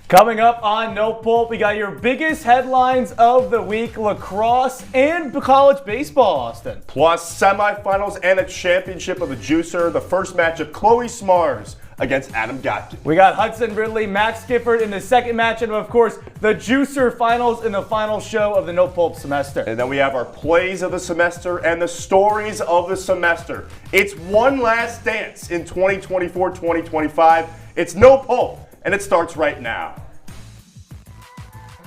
Coming up on No Pulp, we got your biggest headlines of the week, lacrosse and college baseball, Austin. Plus semifinals and a championship of the Juicer, the first match of Chloe Smarz against Adam Gotkin. We got Hudson, Ridley, Max Gifford in the second match, and of course, the Juicer finals in the final show of the No Pulp semester. And then we have our plays of the semester and the stories of the semester. It's one last dance in 2024-2025. It's No Pulp, and it starts right now.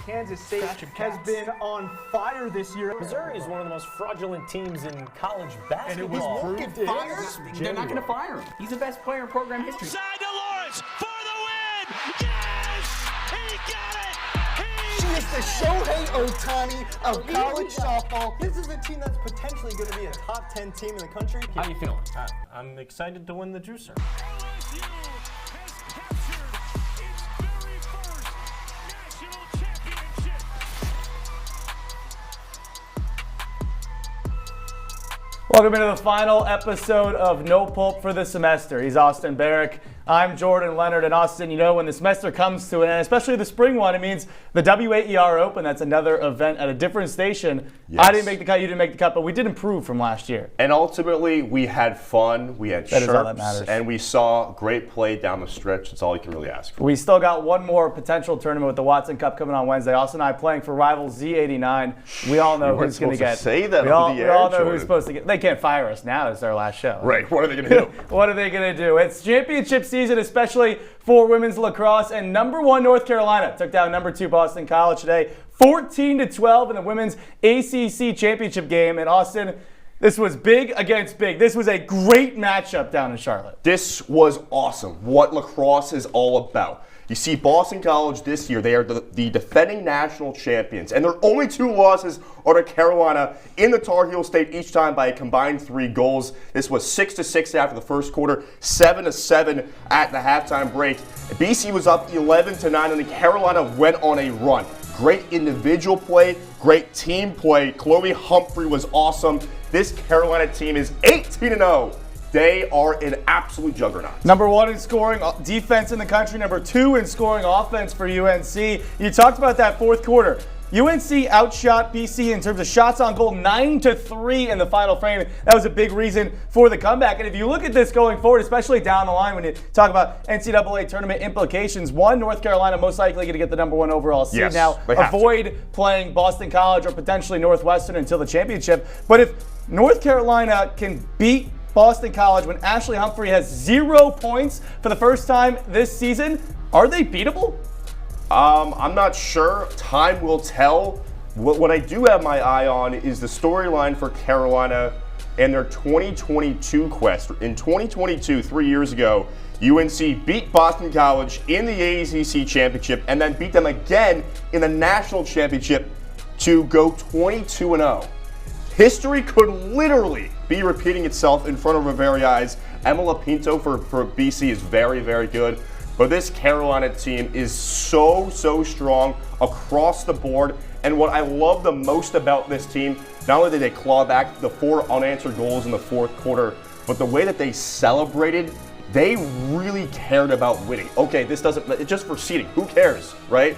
Kansas State has been on fire this year. Missouri is one of the most fraudulent teams in college basketball. And it was They're not going to fire him. He's the best player in program history. Side to Lawrence for the win. Yes, he got it. She is the Shohei Ohtani of college softball. This is a team that's potentially going to be a top 10 team in the country. How you feeling? I'm excited to win the Juicer. LSU has captured its very first national championship. Welcome into the final episode of No Pulp for the semester. He's Austin Barach. I'm Jordan Leonard. And Austin, you know, when the semester comes to an end, especially the spring one, it means the WAER Open. That's another event at a different station. Yes. I didn't make the cut, you didn't make the cut, but we did improve from last year. And ultimately, we had fun, we had That is all that chirps, matters. and we saw great play down the stretch. That's all you can really ask for. We still got one more potential tournament with the Watson Cup coming on Wednesday. Austin and I playing for rival Z89. We all know You weren't who's going to supposed get. to say that we on all, the we all air, know Jordan. who's supposed to get. They can't fire us now. It's our last show. Right, what are they going to do? What are they going to do? It's championship season, especially for women's lacrosse. And number 1 North Carolina took down number 2 Boston College today, 14-12 in the women's ACC championship game. And Austin, this was big against big. This was a great matchup down in Charlotte. This was awesome. What lacrosse is all about. You see, Boston College this year, they are the defending national champions, and their only 2 losses are to Carolina in the Tar Heel State, each time by a combined 3 goals. This was 6-6 after the first quarter, 7-7 at the halftime break. BC was up 11-9, and then Carolina went on a run. Great individual play, great team play. Chloe Humphrey was awesome. This Carolina team is 18-0. They are an absolute juggernaut. Number 1 in scoring defense in the country. Number 2 in scoring offense for UNC. You talked about that fourth quarter. UNC outshot BC in terms of shots on goal 9-3 in the final frame. That was a big reason for the comeback. And if you look at this going forward, especially down the line when you talk about NCAA tournament implications, North Carolina most likely going to get the number 1 overall seed. Yes, now, they have avoid playing Boston College or potentially Northwestern until the championship. But if North Carolina can beat Boston College when Ashley Humphrey has 0 points for the first time this season, are they beatable? I'm not sure. Time will tell. What I do have my eye on is the storyline for Carolina and their 2022 quest. In 2022, 3 years ago, UNC beat Boston College in the ACC championship and then beat them again in the national championship to go 22-0. History could literally be repeating itself in front of our very eyes. Emma Pinto for BC is very, very good. But this Carolina team is so strong across the board. And what I love the most about this team, not only did they claw back the 4 unanswered goals in the fourth quarter, but the way that they celebrated, they really cared about winning. Okay, this doesn't, it's just for seeding. Who cares, right?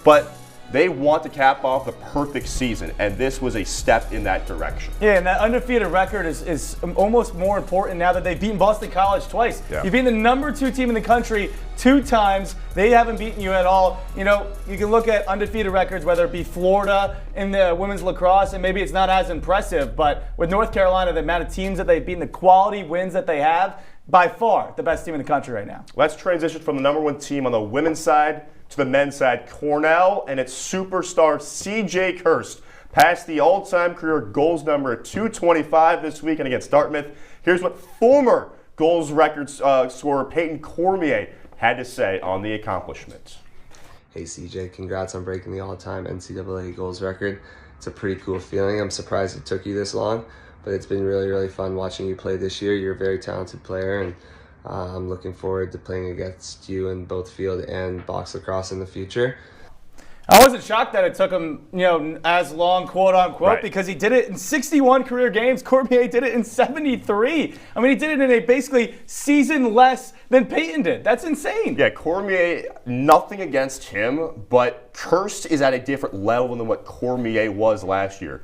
But they want to cap off the perfect season, and this was a step in that direction. Yeah, and that undefeated record is almost more important now that they've beaten Boston College twice. Yeah. You've beaten the number 2 team in the country 2 times. They haven't beaten you at all. You know, you can look at undefeated records, whether it be Florida in the women's lacrosse, and maybe it's not as impressive, but with North Carolina, the amount of teams that they've beaten, the quality wins that they have, by far the best team in the country right now. Let's transition from the number 1 team on the women's side to the men's side. Cornell and its superstar CJ Kirst passed the all-time career goals number 225 this weekend against Dartmouth. Here's what former goals record scorer Peyton Cormier had to say on the accomplishment. Hey CJ, congrats on breaking the all-time NCAA goals record. It's a pretty cool feeling. I'm surprised it took you this long, but it's been really fun watching you play this year. You're a very talented player, and I'm looking forward to playing against you in both field and box lacrosse in the future. I wasn't shocked that it took him, as long, quote unquote, because he did it in 61 career games. Cormier did it in 73. I mean, he did it in a basically season less than Peyton did. That's insane. Yeah, Cormier, nothing against him, but Kirst is at a different level than what Cormier was last year.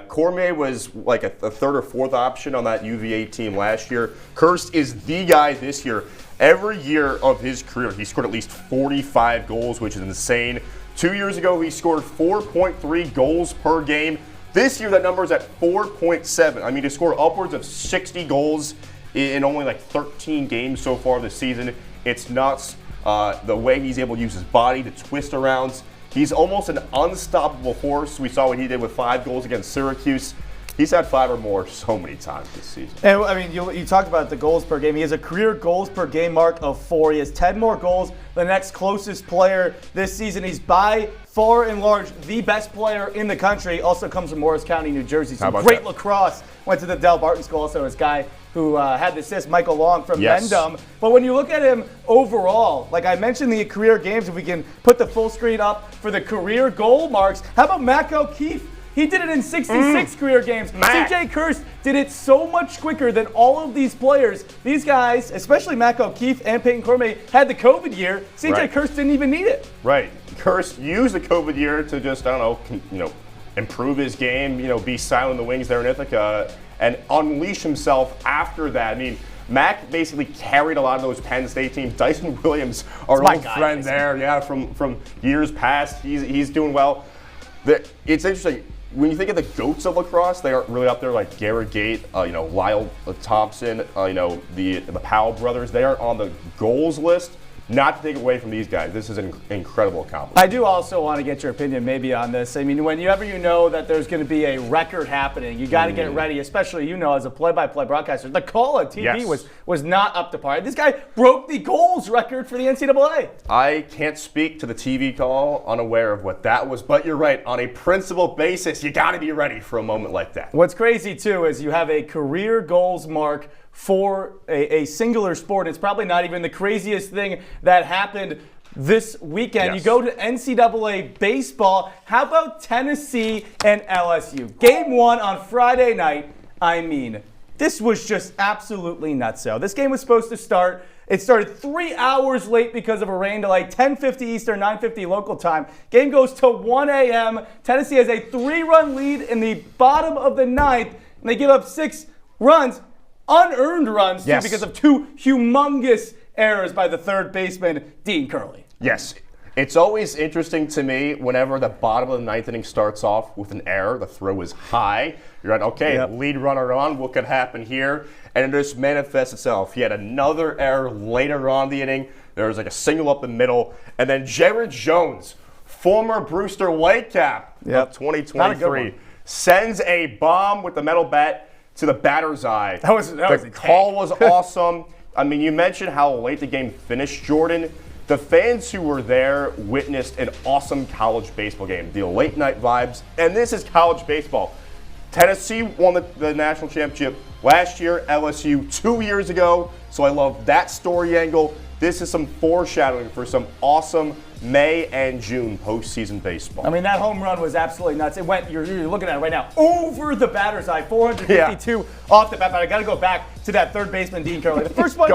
Cormier was like a third or fourth option on that UVA team last year. Kirst is the guy this year. Every year of his career, he scored at least 45 goals, which is insane. 2 years ago, he scored 4.3 goals per game. This year, that number is at 4.7. I mean, to score upwards of 60 goals in only like 13 games so far this season, it's nuts. The way he's able to use his body to twist around. He's almost an unstoppable force. We saw what he did with 5 goals against Syracuse. He's had 5 or more so many times this season. And I mean, you talked about the goals per game. He has a career goals per game mark of 4. He has 10 more goals than the next closest player this season. He's by far and large the best player in the country. Also comes from Morris County, New Jersey. Some great lacrosse. Went to the Del Barton School. Also, his guy who had the assist, Michael Long from Mendham. But when you look at him overall, like I mentioned the career games, if we can put the full screen up for the career goal marks, how about Mac O'Keefe? He did it in 66 career games. CJ Kirst did it so much quicker than all of these players. These guys, especially Mac O'Keefe and Peyton Cormier, had the COVID year. CJ Kirst didn't even need it. Right. Kirst used the COVID year to just, improve his game, be silent in the wings there in Ithaca, and unleash himself after that. I mean, Mac basically carried a lot of those Penn State teams. Dyson Williams, our old friend there, from years past, he's doing well. It's interesting. When you think of the GOATs of lacrosse, they aren't really up there like Garrett Gate, Lyle Thompson, the Powell brothers. They aren't on the goals list. Not to take away from these guys. This is an incredible accomplishment. I do also want to get your opinion maybe on this. I mean, whenever you know that there's going to be a record happening, you got to get ready, especially, as a play-by-play broadcaster. The call on TV was not up to par. This guy broke the goals record for the NCAA. I can't speak to the TV call unaware of what that was, but you're right. On a principle basis, you got to be ready for a moment like that. What's crazy, too, is you have a career goals mark for a singular sport. It's probably not even the craziest thing that happened this weekend. You go to NCAA baseball. How about Tennessee and LSU? Game 1 on Friday night. I mean, this was just absolutely nutso. This game was supposed to start. It started 3 hours late because of a rain delay, 10:50 Eastern, 9:50 local time. Game goes to 1 a.m. Tennessee has a 3-run lead in the bottom of the 9th, and they give up 6 runs. Unearned runs, too, because of 2 humongous errors by the third baseman, Dean Curley. Yes. It's always interesting to me whenever the bottom of the 9th inning starts off with an error, the throw is high. You're like, lead runner on, what could happen here? And it just manifests itself. He had another error later on in the inning. There was like a single up the middle. And then Jared Jones, former Brewster Whitecap of 2023, sends a bomb with the metal bat to the batter's eye. The call was awesome. I mean, you mentioned how late the game finished, Jordan. The fans who were there witnessed an awesome college baseball game. The late night vibes. And this is college baseball. Tennessee won the national championship last year, LSU 2 years ago. So I love that story angle. This is some foreshadowing for some awesome May and June postseason baseball. I mean, that home run was absolutely nuts. It went, you're looking at it right now, over the batter's eye, 452 off the bat. But I got to go back to that third baseman, Dean Curley. The first one,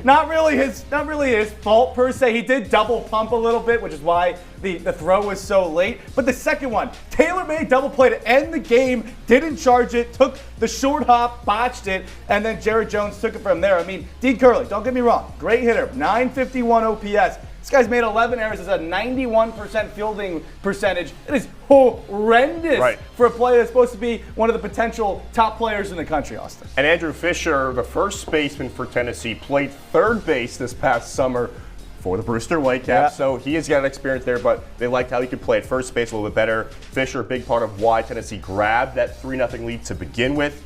not really his fault per se. He did double pump a little bit, which is why the throw was so late. But the second one, tailor-made double play to end the game, didn't charge it, took the short hop, botched it, and then Jared Jones took it from there. I mean, Dean Curley, don't get me wrong, great hitter, 951 OPS. This guy's made 11 errors. It's a 91% fielding percentage. It is horrendous for a player that's supposed to be one of the potential top players in the country, Austin. And Andrew Fisher, the first baseman for Tennessee, played third base this past summer for the Brewster Whitecaps. So he has got an experience there, but they liked how he could play at first base a little bit better. Fisher, a big part of why Tennessee grabbed that 3-0 lead to begin with.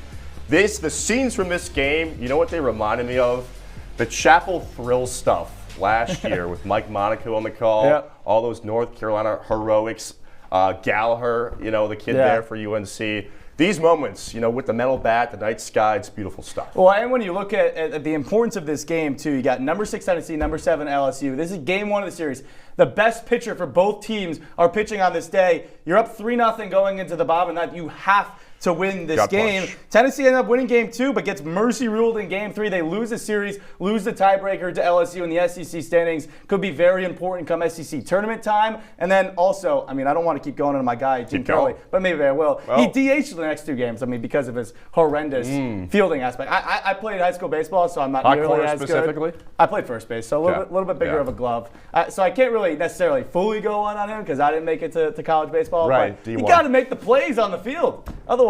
The scenes from this game, you know what they reminded me of? The Chapel Thrill stuff last year with Mike Monaco on the call, all those North Carolina heroics, Gallagher, the kid there for UNC. these moments, with the metal bat, the night sky, it's beautiful stuff. Well, and when you look at the importance of this game, too, you got number 6 Tennessee, number 7 LSU. This is game 1 of the series. The best pitcher for both teams are pitching on this day. You're up 3-0 going into the bottom of the ninth. You have to win this game. Push. Tennessee ended up winning game 2, but gets mercy ruled in game 3. They lose the series, lose the tiebreaker to LSU in the SEC standings. Could be very important come SEC tournament time. And then also, I don't want to keep going on my guy, Jim Kelly, but maybe I will. Well, he DH'd the next 2 games, because of his horrendous fielding aspect. I played high school baseball, so I'm not nearly as specifically? good. I played first base, so a little bit bigger of a glove. So I can't really necessarily fully go on him because I didn't make it to college baseball. Right, but you got to make the plays on the field. Otherwise,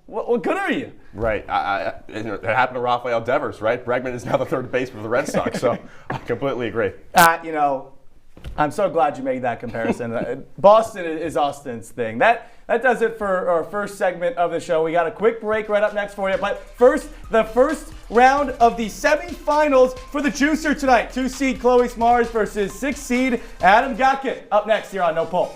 what good are you? Right. It happened to Rafael Devers, right? Bregman is now the third baseman of the Red Sox, so I completely agree. I'm so glad you made that comparison. Boston is Austin's thing. That does it for our first segment of the show. We got a quick break right up next for you. But first, the first round of the semifinals for the Juicer tonight. 2 seed Chloe Smarz versus 6 seed Adam Gotkin. Up next here on No Pulp.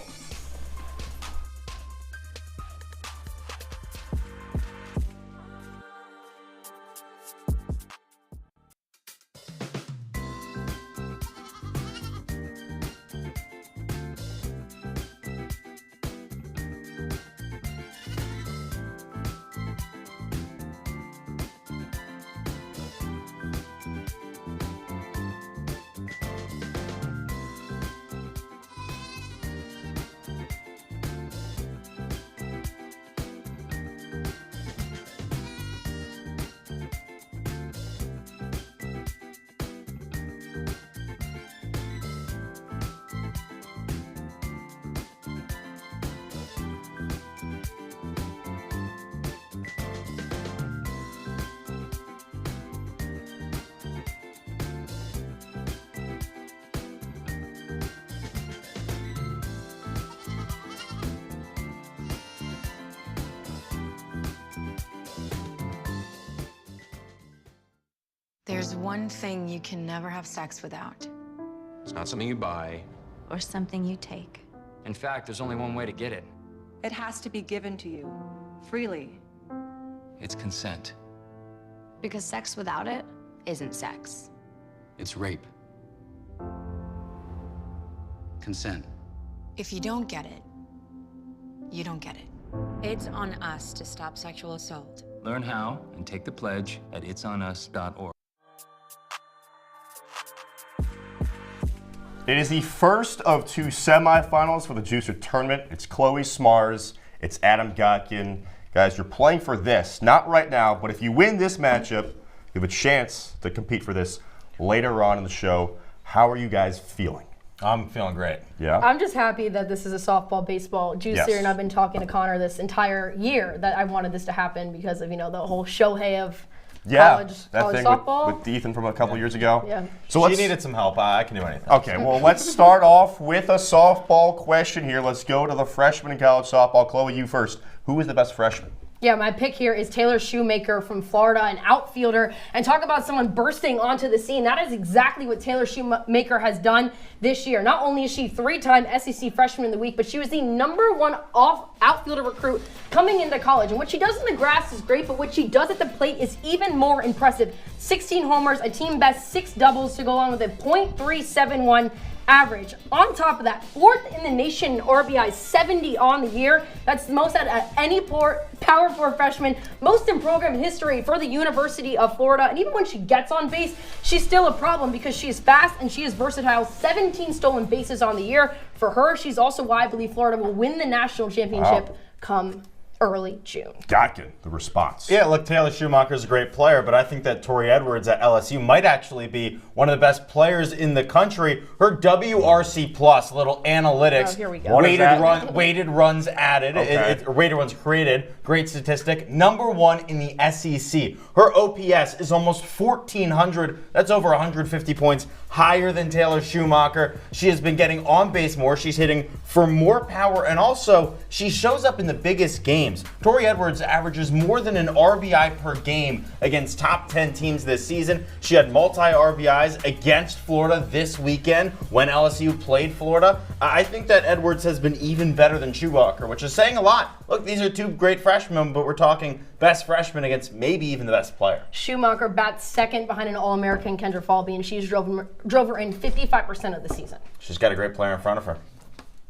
There's one thing you can never have sex without. It's not something you buy. Or something you take. In fact, there's only one way to get it. It has to be given to you, freely. It's consent. Because sex without it isn't sex. It's rape. Consent. If you don't get it, you don't get it. It's on us to stop sexual assault. Learn how and take the pledge at itsonus.org. It is the first of 2 semifinals for the Juicer tournament. It's Chloe Smarz. It's Adam Gotkin. Guys, you're playing for this. Not right now, but if you win this matchup, you have a chance to compete for this later on in the show. How are you guys feeling? I'm feeling great. Yeah? I'm just happy that this is a softball, baseball juicer, and I've been talking to Connor this entire year that I wanted this to happen because of, the whole Shohei of college softball. With Ethan from a couple years ago. Yeah. So she needed some help. I can do anything. Okay, well, let's start off with a softball question here. Let's go to the freshman in college softball. Chloe, you first. Who is the best freshman? Yeah, my pick here is Taylor Shoemaker from Florida, an outfielder. And talk about someone bursting onto the scene. That is exactly what Taylor Shoemaker has done this year. Not only is she 3-time SEC Freshman of the Week, but she was the #1 outfielder recruit coming into college. And what she does in the grass is great, but what she does at the plate is even more impressive. 16 homers, a team best 6 doubles to go along with a .371 average. On top of that, 4th in the nation in RBI, 70 on the year. That's the most out of any Power 4 freshman, most in program history for the University of Florida. And even when she gets on base, she's still a problem because she is fast and she is versatile. 17 stolen bases on the year. For her, she's also why I believe Florida will win the national championship come early June. Gotkin, the response. Yeah, look, Taylor Shoemaker is a great player, but I think that Tori Edwards at LSU might actually be one of the best players in the country. Her WRC plus, little analytics, here we go. weighted runs added, weighted runs created, great statistic. #1 in the SEC. Her OPS is almost 1,400. That's over 150 points higher than Taylor Shoemaker. She has been getting on base more. She's hitting for more power, and also she shows up in the biggest games. teams. Tori Edwards averages more than an RBI per game against top 10 teams this season. She had multi-RBIs against Florida this weekend when LSU played Florida. I think that Edwards has been even better than Schumacher, which is saying a lot. Look, these are two great freshmen, but we're talking best freshman against maybe even the best player. Schumacher bats second behind an All-American Kendra Falby, and she's drove her in 55% of the season. She's got a great player in front of her.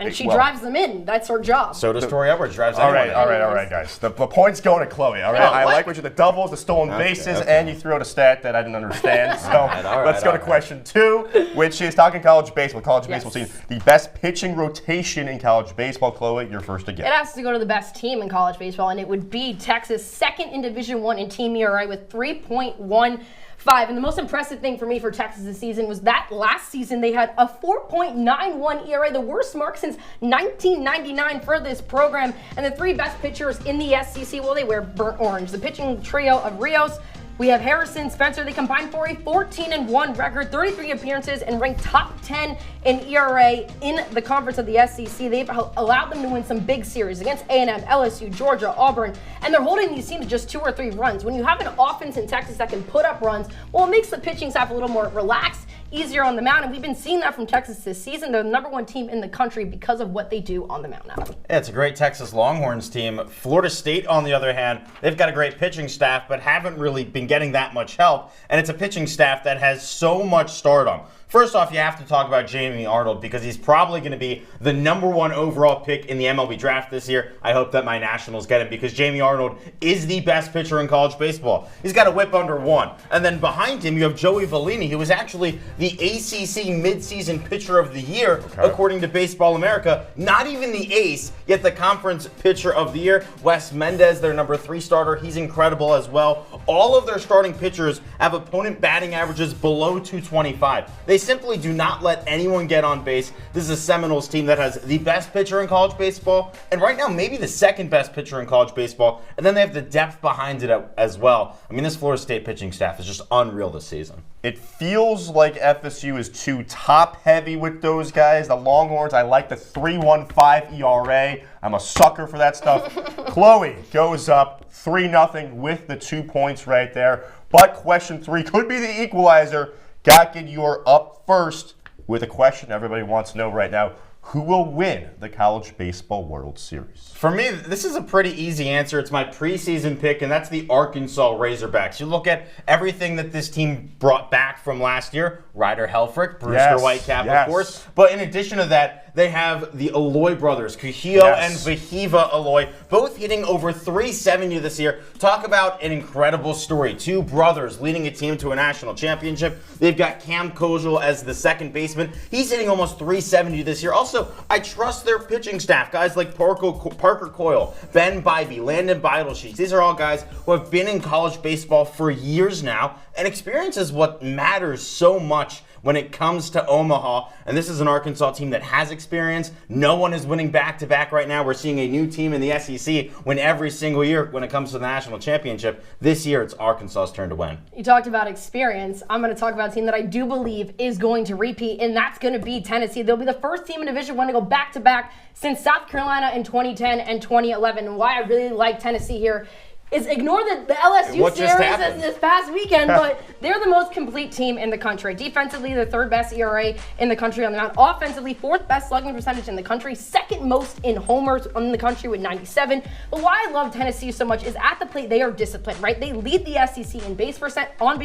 And she drives them in. That's her job. So does Tori Edwards. Drives all anyone in. All right, guys. The point's going to Chloe, all right? I like what you the doubles, the stolen bases, and you threw out a stat that I didn't understand. So let's go to question 2, which is talking college baseball. Baseball team. The best pitching rotation in college baseball. Chloe, you're first again. It has to go to the best team in college baseball, and it would be Texas, second in Division I in team ERA with 3.15. And the most impressive thing for me for Texas this season was that last season they had a 4.91 ERA, the worst mark since 1999 for this program. And the 3 best pitchers in the SEC, well, they wear burnt orange. The pitching trio of Rios, we have Harrison, Spencer. They combined for a 14-1 record, 33 appearances, and ranked top 10 in ERA in the conference of the SEC. They've allowed them to win some big series against A&M, LSU, Georgia, Auburn, and they're holding these teams to just 2 or 3 runs. When you have an offense in Texas that can put up runs, well, it makes the pitching staff a little more relaxed, easier on the mound, and we've been seeing that from Texas this season. They're the #1 team in the country because of what they do on the mound now. Yeah, it's a great Texas Longhorns team. Florida State, on the other hand, they've got a great pitching staff, but haven't really been getting that much help, and it's a pitching staff that has so much stardom. First off, you have to talk about Jamie Arnold because he's probably going to be the #1 overall pick in the MLB draft this year. I hope that my Nationals get him because Jamie Arnold is the best pitcher in college baseball. He's got a whip under 1. And then behind him, you have Joey Vellini, who was actually the ACC midseason pitcher of the year, according to Baseball America. Not even the ace, yet the conference pitcher of the year. Wes Mendez, their #3 starter, he's incredible as well. All of their starting pitchers have opponent batting averages below 225. They simply do not let anyone get on base. This is a Seminoles team that has the best pitcher in college baseball, and right now maybe the second best pitcher in college baseball, and then they have the depth behind it as well. I mean, this Florida State pitching staff is just unreal this season. It feels like FSU is too top-heavy with those guys. The Longhorns, I like the 3.15 ERA. I'm a sucker for that stuff. Chloe goes up 3-0 with the 2 points right there. But question 3 could be the equalizer. Gotkin, you are up first with a question everybody wants to know right now. Who will win the College Baseball World Series? For me, this is a pretty easy answer. It's my preseason pick, and that's the Arkansas Razorbacks. You look at everything that this team brought back from last year. Ryder Helfrich, Brewster Whitecap, of course. But in addition to that, they have the Aloy brothers, Kuhio and Vahiva Aloy, both hitting over 370 this year. Talk about an incredible story. 2 brothers leading a team to a national championship. They've got Cam Kojal as the second baseman. He's hitting almost 370 this year. Also, I trust their pitching staff. Guys like Parker Coyle, Ben Bybee, Landon Beidelsheets. These are all guys who have been in college baseball for years now, and experience is what matters so much when it comes to Omaha. And this is an Arkansas team that has experience. No one is winning back-to-back right now. We're seeing a new team in the SEC win every single year when it comes to the national championship. This year, it's Arkansas's turn to win. You talked about experience. I'm going to talk about a team that I do believe is going to repeat, and that's going to be Tennessee. They'll be the first team in Division I to go back-to-back since South Carolina in 2010 and 2011. And why I really like Tennessee here is ignore the LSU series this past weekend, but they're the most complete team in the country. Defensively, the 3rd best ERA in the country on the mound. Offensively, 4th best slugging percentage in the country. 2nd most in homers in the country with 97. But why I love Tennessee so much is at the plate, they are disciplined, right? They lead the SEC in on-base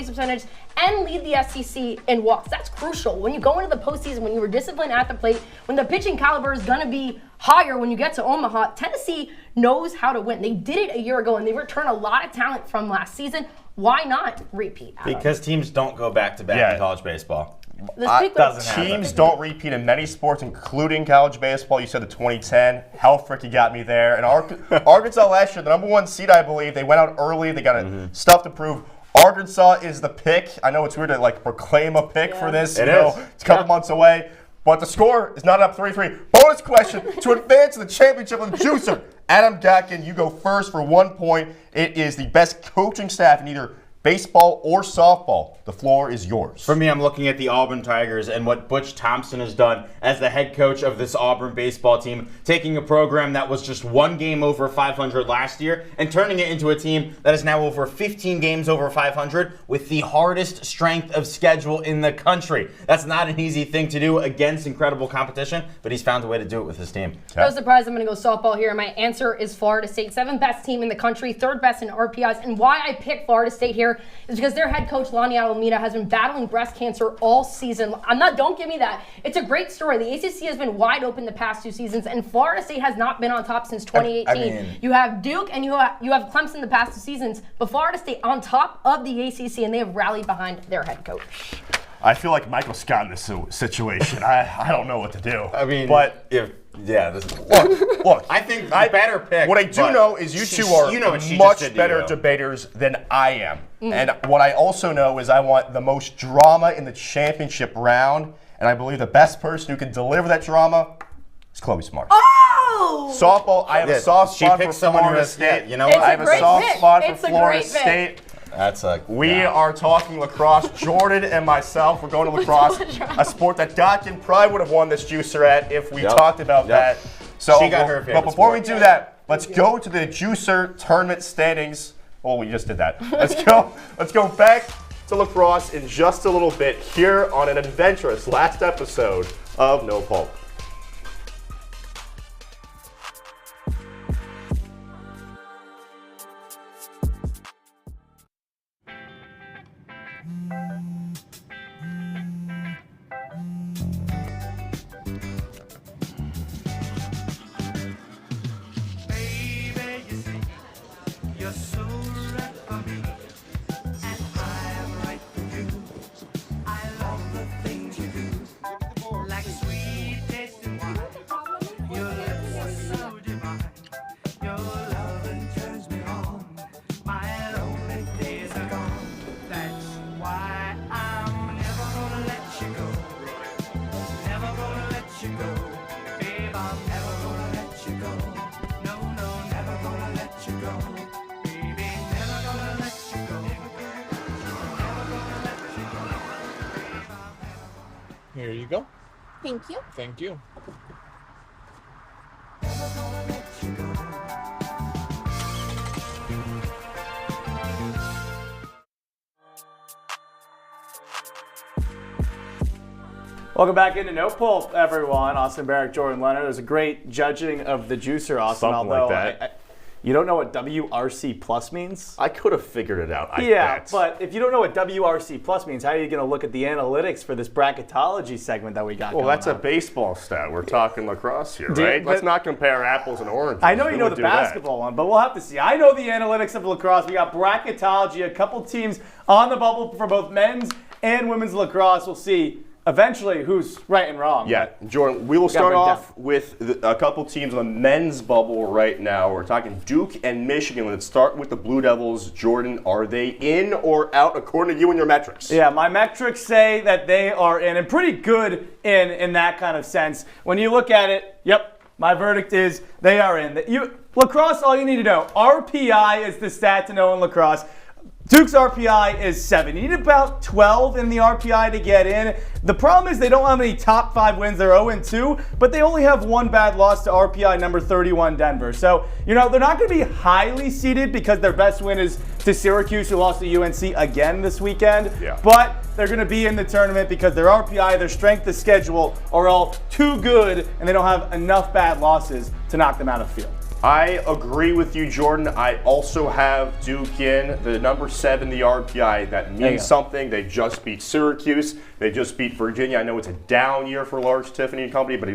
percentage and lead the SEC in walks. That's crucial. When you go into the postseason, when you were disciplined at the plate, when the pitching caliber is going to be higher when you get to Omaha, Tennessee knows how to win. They did it a year ago, and they returned a lot of talent from last season. Why not repeat? Because teams don't go back-to-back in college baseball. Teams don't repeat in many sports, including college baseball. You said the 2010. Helfrich, you got me there. And Arkansas last year, the #1 seed, I believe. They went out early. They got stuff to prove. Arkansas is the pick. I know it's weird to proclaim a pick for this. It's a couple months away. But the score is not up 3-3. Bonus question to advance to the championship with the Juicer. Adam Gotkin, you go first for 1 point. It is the best coaching staff in either baseball or softball, the floor is yours. For me, I'm looking at the Auburn Tigers and what Butch Thompson has done as the head coach of this Auburn baseball team, taking a program that was just one game over 500 last year and turning it into a team that is now over 15 games over 500 with the hardest strength of schedule in the country. That's not an easy thing to do against incredible competition, but he's found a way to do it with his team. No surprise, I'm going to go softball here. My answer is Florida State. 7th best team in the country, 3rd best in RPIs. And why I picked Florida State here is because their head coach, Lonnie Alameda, has been battling breast cancer all season. Don't give me that. It's a great story. The ACC has been wide open the past 2 seasons, and Florida State has not been on top since 2018. You have Duke and you have Clemson the past 2 seasons, but Florida State on top of the ACC, and they have rallied behind their head coach. I feel like Michael Scott in this situation. I don't know what to do. I mean, but look, I think better pick. What I do know is you two are much better debaters than I am. And what I also know is I want the most drama in the championship round, and I believe the best person who can deliver that drama is Chloe Smarz. Oh! Softball, I have a soft spot for Florida State. You know what? I have a soft spot for Florida State. We are talking lacrosse. Jordan and myself, we're going to lacrosse, a sport that Gotkin probably would have won this juicer at if we talked about that. So, she got her favorite but before sport. we do that, let's go to the juicer tournament standings. Oh, we just did that. Let's go back to lacrosse in just a little bit here on an adventurous last episode of No Pulp. Here you go. Thank you. Thank you. Welcome back into No Pulp, everyone. Austin, Barach, Jordan, Leonard. It was a great judging of the juicer, Austin. Something like that. You don't know what WRC plus means? I could have figured it out. But if you don't know what WRC plus means, how are you going to look at the analytics for this bracketology segment that we got going on? Well, that's a baseball stat. We're talking lacrosse here, right? Let's not compare apples and oranges. I know you know the basketball one, but we'll have to see. I know the analytics of lacrosse. We got bracketology, a couple teams on the bubble for both men's and women's lacrosse. We'll see eventually who's right and wrong. Yeah, Jordan, we will start off with a couple teams on the men's bubble right now. We're talking Duke and Michigan. Let's start with the Blue Devils. Jordan, are they in or out according to you and your metrics? Yeah, my metrics say that they are in, and pretty good in that kind of sense. When you look at it, yep, my verdict is they are in. Lacrosse, all you need to know, RPI is the stat to know in lacrosse. Duke's RPI is 7. You need about 12 in the RPI to get in. The problem is they don't have any top 5 wins. They're 0-2, but they only have one bad loss to RPI number 31 Denver. So, they're not going to be highly seeded because their best win is to Syracuse, who lost to UNC again this weekend. Yeah. But they're going to be in the tournament because their RPI, their strength of schedule are all too good, and they don't have enough bad losses to knock them out of the field. I agree with you, Jordan. I also have Duke in the number 7, the RPI. That means something. They just beat Syracuse. They just beat Virginia. I know it's a down year for Large Tiffany and Company, but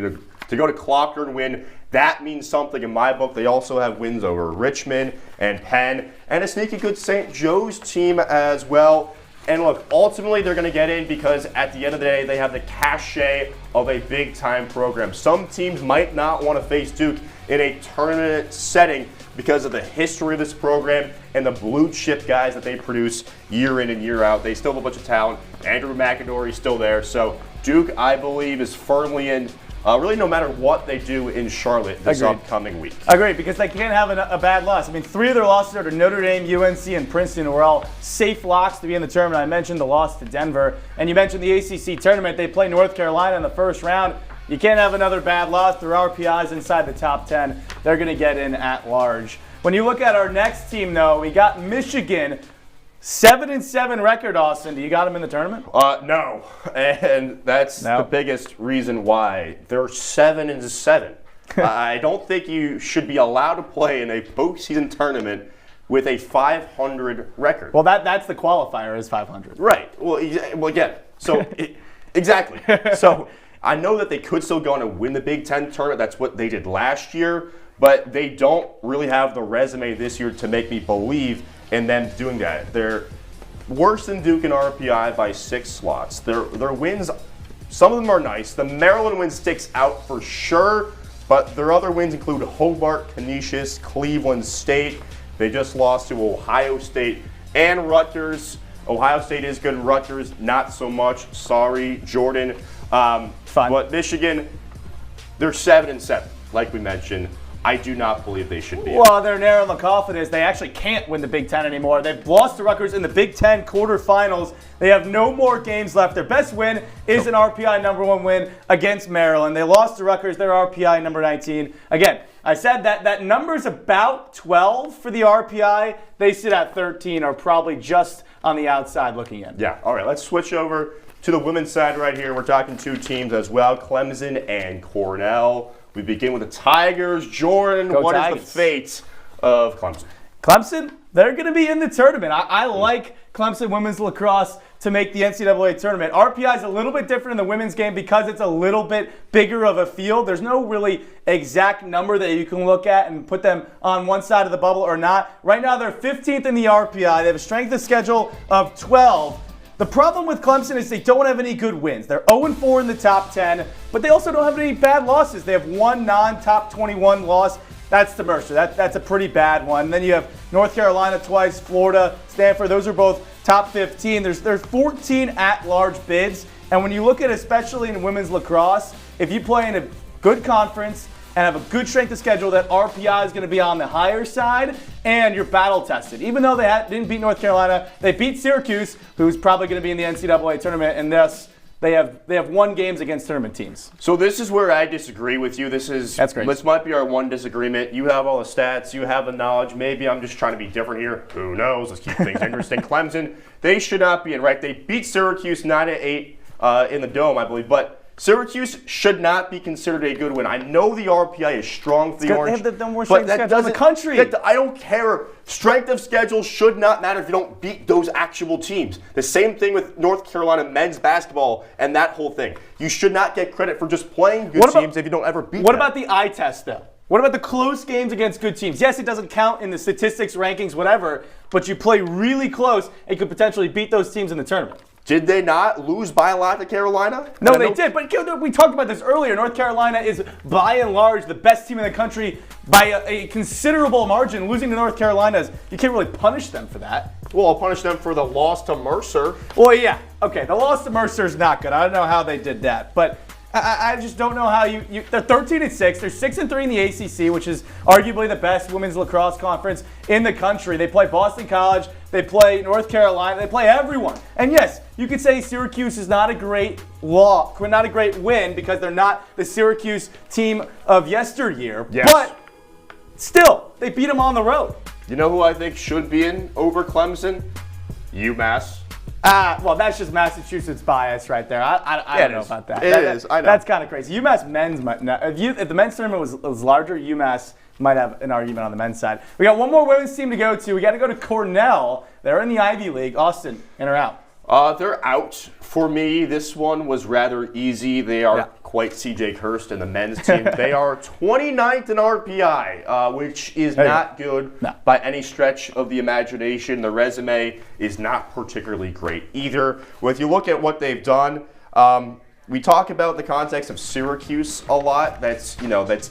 to go to Clocker and win, that means something in my book. They also have wins over Richmond and Penn and a sneaky good St. Joe's team as well. And look, ultimately they're going to get in because at the end of the day, they have the cachet of a big-time program. Some teams might not want to face Duke in a tournament setting because of the history of this program and the blue chip guys that they produce year in and year out. They still have a bunch of talent. Andrew McAdory's still there. So Duke, I believe, is firmly in. really no matter what they do in Charlotte this upcoming week. Agreed, because they can't have a bad loss. I mean, 3 of their losses are to Notre Dame, UNC, and Princeton, who are all safe locks to be in the tournament. I mentioned the loss to Denver, and you mentioned the ACC tournament. They play North Carolina in the first round. You can't have another bad loss. Their RPIs inside the top 10. They're going to get in at large. When you look at our next team, though, we got Michigan. 7-7 record, Austin. Do you got them in the tournament? No, and that's the biggest reason why. They're 7-7. I don't think you should be allowed to play in a postseason tournament with a 500 record. Well, that's the qualifier is 500. Right. Well, again, so exactly. So I know that they could still go on and win the Big Ten tournament. That's what they did last year, but they don't really have the resume this year to make me believe in them doing that. They're worse than Duke in RPI by 6 slots. Their wins, some of them are nice. The Maryland win sticks out for sure, but their other wins include Hobart, Canisius, Cleveland State. They just lost to Ohio State and Rutgers. Ohio State is good, Rutgers not so much. Sorry, Jordan. But Michigan, they're 7-7, like we mentioned. I do not believe they should be. Well, they're narrowing the coffin is they actually can't win the Big Ten anymore. They've lost to Rutgers in the Big Ten quarterfinals. They have no more games left. Their best win is an RPI #1 win against Maryland. They lost to Rutgers, their RPI number 19. Again, I said that number's about 12 for the RPI. They sit at 13, or probably just on the outside looking in. Yeah, all right, let's switch over to the women's side right here. We're talking 2 teams as well, Clemson and Cornell. We begin with the Tigers. Jordan, what is the fate of Clemson? Clemson, they're going to be in the tournament. I like Clemson women's lacrosse to make the NCAA tournament. RPI is a little bit different in the women's game because it's a little bit bigger of a field. There's no really exact number that you can look at and put them on one side of the bubble or not. Right now, they're 15th in the RPI. They have a strength of schedule of 12. The problem with Clemson is they don't have any good wins. They're 0-4 in the top 10, but they also don't have any bad losses. They have one non-top 21 loss. That's to Mercer. That's a pretty bad one. And then you have North Carolina twice, Florida, Stanford. Those are both top 15. There's 14 at-large bids. And when you look at, especially in women's lacrosse, if you play in a good conference and have a good strength of schedule, that RPI is going to be on the higher side, and you're battle tested. Even though they didn't beat North Carolina, they beat Syracuse, who's probably going to be in the NCAA tournament, and thus they have won games against tournament teams. So this is where I disagree with you. That's great. This might be our one disagreement. You have all the stats, you have the knowledge. Maybe I'm just trying to be different here. Who knows? Let's keep things interesting. Clemson, they should not be in, right? They beat Syracuse 9-8 in the Dome, I believe, but Syracuse should not be considered a good win. I know the RPI is strong for the Orange. They have the worst strength of schedule in the country. I don't care. Strength of schedule should not matter if you don't beat those actual teams. The same thing with North Carolina men's basketball and that whole thing. You should not get credit for just playing good teams if you don't ever beat them. What about the eye test, though? What about the close games against good teams? Yes, it doesn't count in the statistics, rankings, whatever, but you play really close and could potentially beat those teams in the tournament. Did they not lose by a lot to Carolina? No, they did. But we talked about this earlier. North Carolina is, by and large, the best team in the country by a considerable margin. Losing to North Carolina, you can't really punish them for that. Well, I'll punish them for the loss to Mercer. Well, yeah. Okay, the loss to Mercer is not good. I don't know how they did that. But I just don't know how they're 13-6. They're 6-3 in the ACC, which is arguably the best women's lacrosse conference in the country. They play Boston College. They play North Carolina. They play everyone. And yes, you could say Syracuse is not a great not a great win because they're not the Syracuse team of yesteryear. Yes. But still, they beat them on the road. You know who I think should be in over Clemson? UMass. Well, that's just Massachusetts bias right there. I don't know about that. It is. I know. That's kind of crazy. UMass men's might not. If the men's tournament was larger, UMass might have an argument on the men's side. We got one more women's team to go to. We got to go to Cornell. They're in the Ivy League. Austin, in or out? They're out. For me, this one was rather easy. They are quite CJ Hurst in the men's team. They are 29th in RPI, which is not good by any stretch of the imagination. The resume is not particularly great either. Well, if you look at what they've done, we talk about the context of Syracuse a lot. That's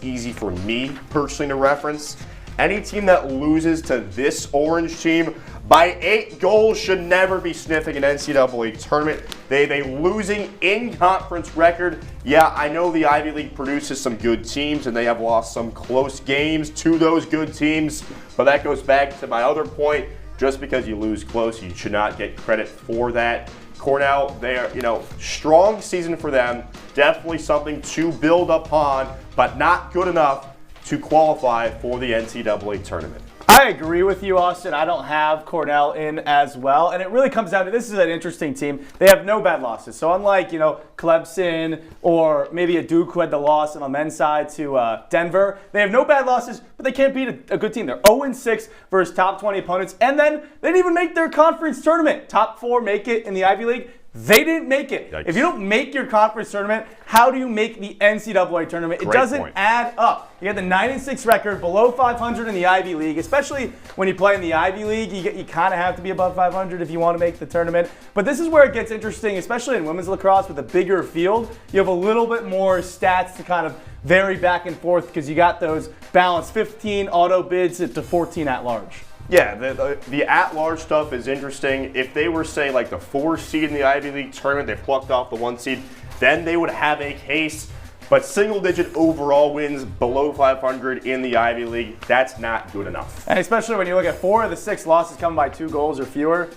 easy for me personally to reference. Any team that loses to this Orange team by 8 goals should never be sniffing an NCAA tournament. They have a losing in-conference record. Yeah, I know the Ivy League produces some good teams, and they have lost some close games to those good teams, but that goes back to my other point. Just because you lose close, you should not get credit for that. Cornell, they're, strong season for them. Definitely something to build upon, but not good enough to qualify for the NCAA tournament. I agree with you, Austin. I don't have Cornell in as well. And it really comes down to, this is an interesting team. They have no bad losses. So unlike, Clemson or maybe a Duke who had the loss on the men's side to Denver, they have no bad losses, but they can't beat a good team. They're 0-6 versus top 20 opponents. And then they didn't even make their conference tournament. Top 4 make it in the Ivy League. They didn't make it. Yikes. If you don't make your conference tournament, how do you make the NCAA tournament? It doesn't add up. You have the 9-6 record, below 500 in the Ivy League, especially when you play in the Ivy League. You kind of have to be above 500 if you want to make the tournament. But this is where it gets interesting, especially in women's lacrosse with a bigger field. You have a little bit more stats to kind of vary back and forth because you got those balanced 15 auto bids to 14 at large. Yeah, the at-large stuff is interesting. If they were, say, like the 4 seed in the Ivy League tournament, they plucked off the 1 seed, then they would have a case. But single-digit overall wins below 500 in the Ivy League, that's not good enough. And especially when you look at 4 of the 6 losses coming by 2 goals or fewer,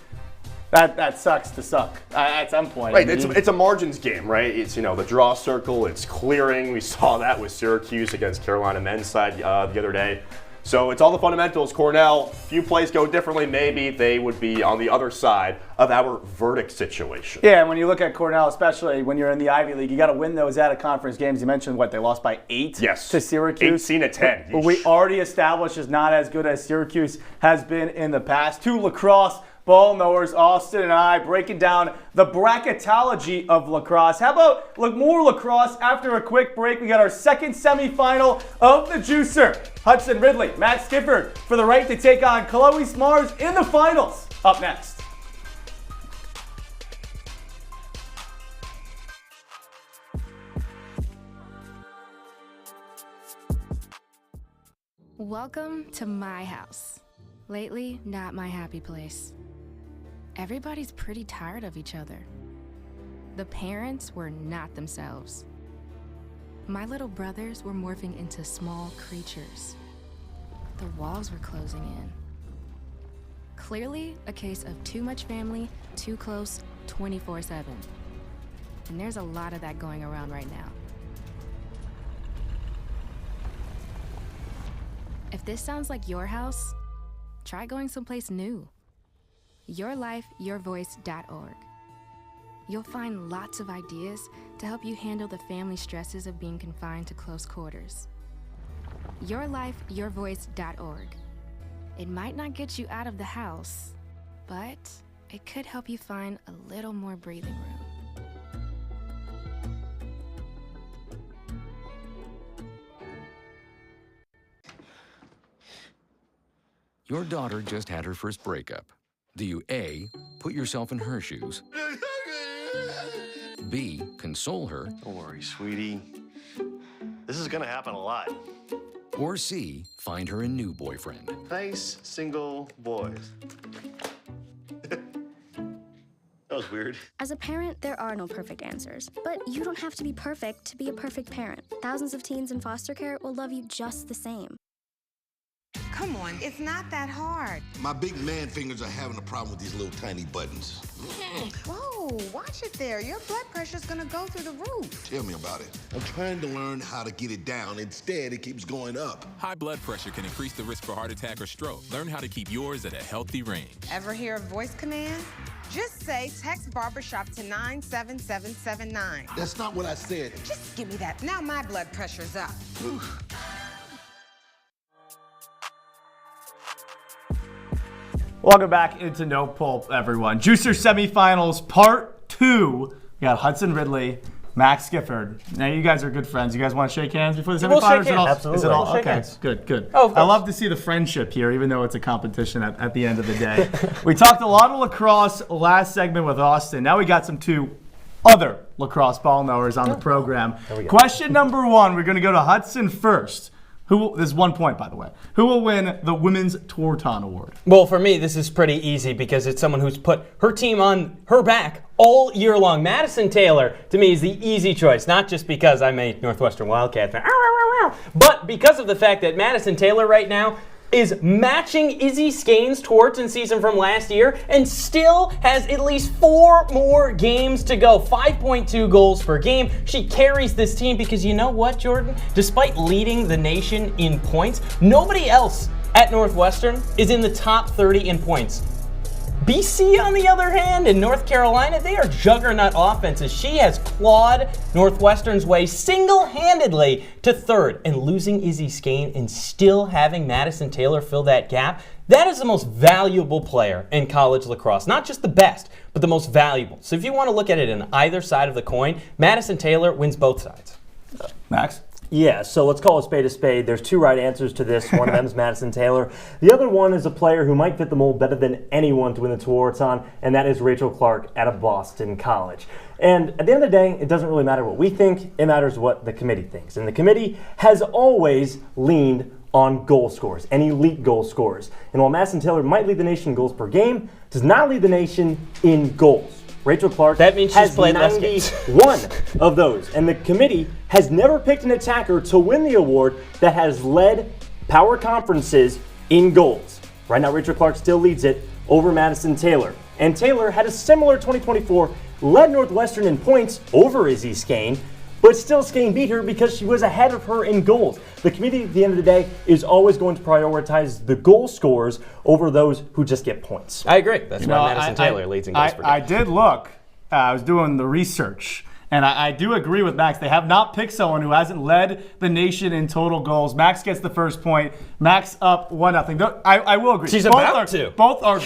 that sucks to suck at some point. Right, it's a margins game, right? It's, the draw circle, it's clearing. We saw that with Syracuse against Carolina men's side the other day. So it's all the fundamentals. Cornell, few plays go differently, maybe they would be on the other side of our verdict situation. Yeah, and when you look at Cornell, especially when you're in the Ivy League, you got to win those out-of-conference games. You mentioned, they lost by 8 to Syracuse? 18-10. But we already established is not as good as Syracuse has been in the past. 2 lacrosse ball knowers, Austin and I, breaking down the bracketology of lacrosse. How about more lacrosse after a quick break? We got our second semifinal of the Juicer. Hudson, Ridley, Matt Gifford for the right to take on Chloe Smarz in the finals. Up next. Welcome to my house. Lately, not my happy place. Everybody's pretty tired of each other. The parents were not themselves. My little brothers were morphing into small creatures. The walls were closing in. Clearly, a case of too much family, too close, 24/7. And there's a lot of that going around right now. If this sounds like your house, try going someplace new. YourLifeYourVoice.org. You'll find lots of ideas to help you handle the family stresses of being confined to close quarters. YourLifeYourVoice.org. It might not get you out of the house, but it could help you find a little more breathing room. Your daughter just had her first breakup. Do you A, put yourself in her shoes? B, console her? Don't worry, sweetie. This is gonna happen a lot. Or C, find her a new boyfriend? Nice, single boys. That was weird. As a parent, there are no perfect answers. But you don't have to be perfect to be a perfect parent. Thousands of teens in foster care will love you just the same. Come on, it's not that hard. My big man fingers are having a problem with these little tiny buttons. Whoa, watch it there. Your blood pressure's gonna go through the roof. Tell me about it. I'm trying to learn how to get it down. Instead, it keeps going up. High blood pressure can increase the risk for heart attack or stroke. Learn how to keep yours at a healthy range. Ever hear a voice command? Just say text barbershop to 97779. That's not what I said. Just give me that. Now my blood pressure's up. Welcome back into No Pulp, everyone. Juicer semifinals, part 2. We got Hudson Ridley, Max Gifford. Now, you guys are good friends. You guys want to shake hands before the semifinals? We'll shake hands. Absolutely. Is it all? We'll shake Okay, hands. good. Oh, I love to see the friendship here, even though it's a competition at the end of the day. We talked a lot of lacrosse last segment with Austin. Now we got some 2 other lacrosse ball knowers on the program. Question number 1, we're going to go to Hudson first. There's 1 point, by the way. Who will win the Women's Tewaaraton Award? Well, for me, this is pretty easy because it's someone who's put her team on her back all year long. Madison Taylor, to me, is the easy choice, not just because I'm a Northwestern Wildcat fan, but because of the fact that Madison Taylor right now is matching Izzy Skane's Tewaaraton season from last year and still has at least 4 more games to go. 5.2 goals per game. She carries this team because you know what, Jordan? Despite leading the nation in points, nobody else at Northwestern is in the top 30 in points. BC, on the other hand, and North Carolina, they are juggernaut offenses. She has clawed Northwestern's way single-handedly to 3rd, and losing Izzy Skane and still having Madison Taylor fill that gap, that is the most valuable player in college lacrosse. Not just the best, but the most valuable. So if you want to look at it on either side of the coin, Madison Taylor wins both sides. Max? Yeah, so let's call a spade a spade. There's 2 right answers to this. One of them is Madison Taylor. The other one is a player who might fit the mold better than anyone to win the Tewaaraton, and that is Rachel Clark out of Boston College. And at the end of the day, it doesn't really matter what we think. It matters what the committee thinks. And the committee has always leaned on goal scorers and elite goal scorers. And while Madison Taylor might lead the nation in goals per game, does not lead the nation in goals. Rachel Clark has 91 of those, and the committee has never picked an attacker to win the award that has led power conferences in goals. Right now, Rachel Clark still leads it over Madison Taylor. And Taylor had a similar 2024, led Northwestern in points over Izzy Skane, but still Skane beat her because she was ahead of her in goals. The committee, at the end of the day, is always going to prioritize the goal scorers over those who just get points. I agree. That's why Madison Taylor leads in goals per game. I did look. I was doing the research, and I do agree with Max. They have not picked someone who hasn't led the nation in total goals. Max gets the first point. Max up 1-0. I will agree. She's about to. Both are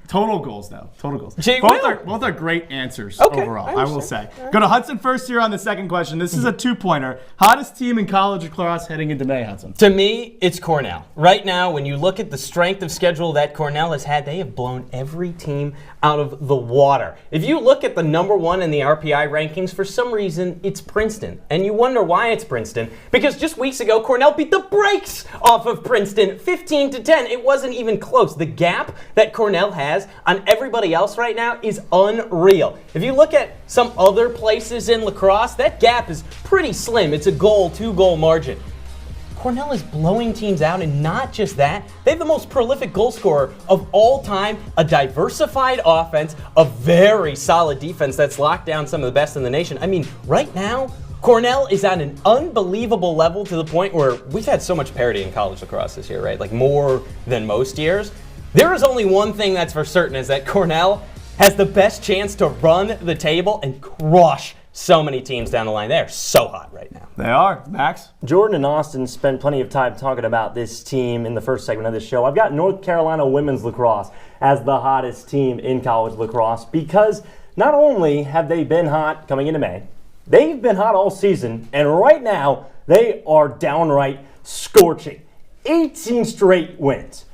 total goals, though. Total goals. Both are great answers overall, I will say. Go to Hudson first here on the second question. This is a 2-pointer. Hottest team in college lacrosse heading into May, Hudson? To me, it's Cornell. Right now, when you look at the strength of schedule that Cornell has had, they have blown every team out of the water. If you look at the number 1 in the RPI rankings, for some reason, it's Princeton. And you wonder why it's Princeton. Because just weeks ago, Cornell beat the brakes off of Princeton 15-10. It wasn't even close. The gap that Cornell has on everybody else right now is unreal. If you look at some other places in lacrosse, that gap is pretty slim. It's a 2-goal margin. Cornell is blowing teams out, and not just that, they have the most prolific goal scorer of all time, a diversified offense, a very solid defense that's locked down some of the best in the nation. I mean, right now, Cornell is at an unbelievable level to the point where we've had so much parity in college lacrosse this year, right? Like more than most years. There is only one thing that's for certain, is that Cornell has the best chance to run the table and crush so many teams down the line. They are so hot right now. They are. Max? Jordan and Austin spent plenty of time talking about this team in the first segment of this show. I've got North Carolina women's lacrosse as the hottest team in college lacrosse because not only have they been hot coming into May, they've been hot all season, and right now they are downright scorching. 18 straight wins.